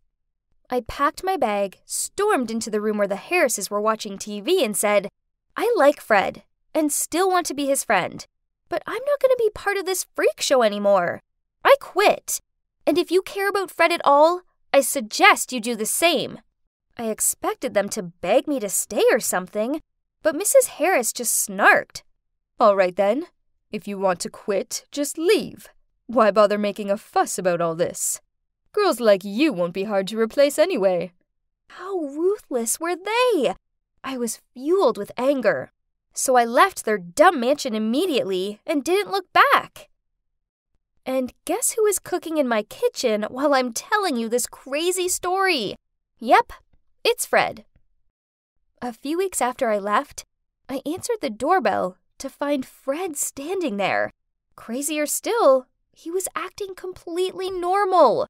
I packed my bag, stormed into the room where the Harrises were watching TV and said, I like Fred and still want to be his friend, but I'm not going to be part of this freak show anymore. I quit. And if you care about Fred at all, I suggest you do the same. I expected them to beg me to stay or something, but Mrs. Harris just snarked. All right then. If you want to quit, just leave. Why bother making a fuss about all this? Girls like you won't be hard to replace anyway. How ruthless were they? I was fueled with anger. So I left their dumb mansion immediately and didn't look back. And guess who is cooking in my kitchen while I'm telling you this crazy story? Yep, it's Fred. A few weeks after I left, I answered the doorbell to find Fred standing there. Crazier still, he was acting completely normal.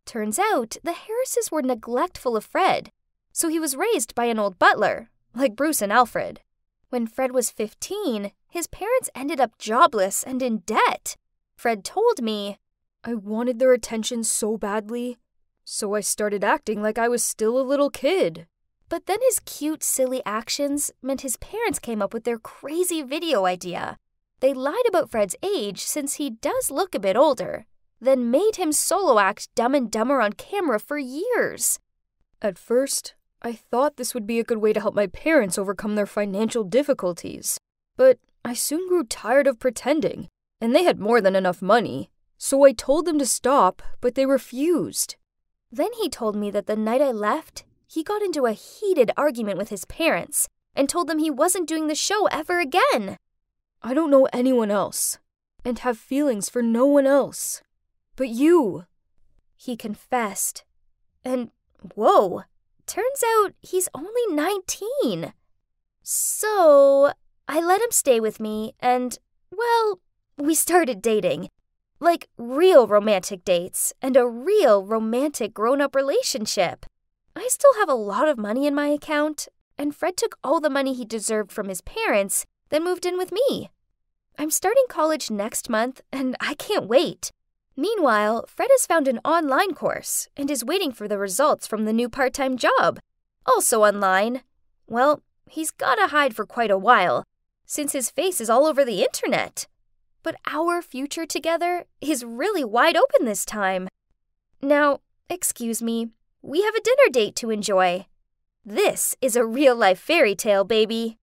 Turns out the Harrises were neglectful of Fred, so he was raised by an old butler, like Bruce and Alfred. When Fred was 15, his parents ended up jobless and in debt. Fred told me, I wanted their attention so badly, so I started acting like I was still a little kid. But then his cute, silly actions meant his parents came up with their crazy video idea. They lied about Fred's age since he does look a bit older, then made him solo act Dumb and Dumber on camera for years. At first, I thought this would be a good way to help my parents overcome their financial difficulties. But I soon grew tired of pretending, and they had more than enough money. So I told them to stop, but they refused. Then he told me that the night I left, he got into a heated argument with his parents and told them he wasn't doing the show ever again. I don't know anyone else, and have feelings for no one else. But you, he confessed. And whoa, turns out he's only 19. So I let him stay with me and, well, we started dating. Like real romantic dates and a real romantic grown-up relationship. I still have a lot of money in my account, and Fred took all the money he deserved from his parents, then moved in with me. I'm starting college next month, and I can't wait. Meanwhile, Fred has found an online course and is waiting for the results from the new part-time job. Also online. Well, he's gotta hide for quite a while, since his face is all over the internet. But our future together is really wide open this time. Now, excuse me, we have a dinner date to enjoy. This is a real-life fairy tale, baby.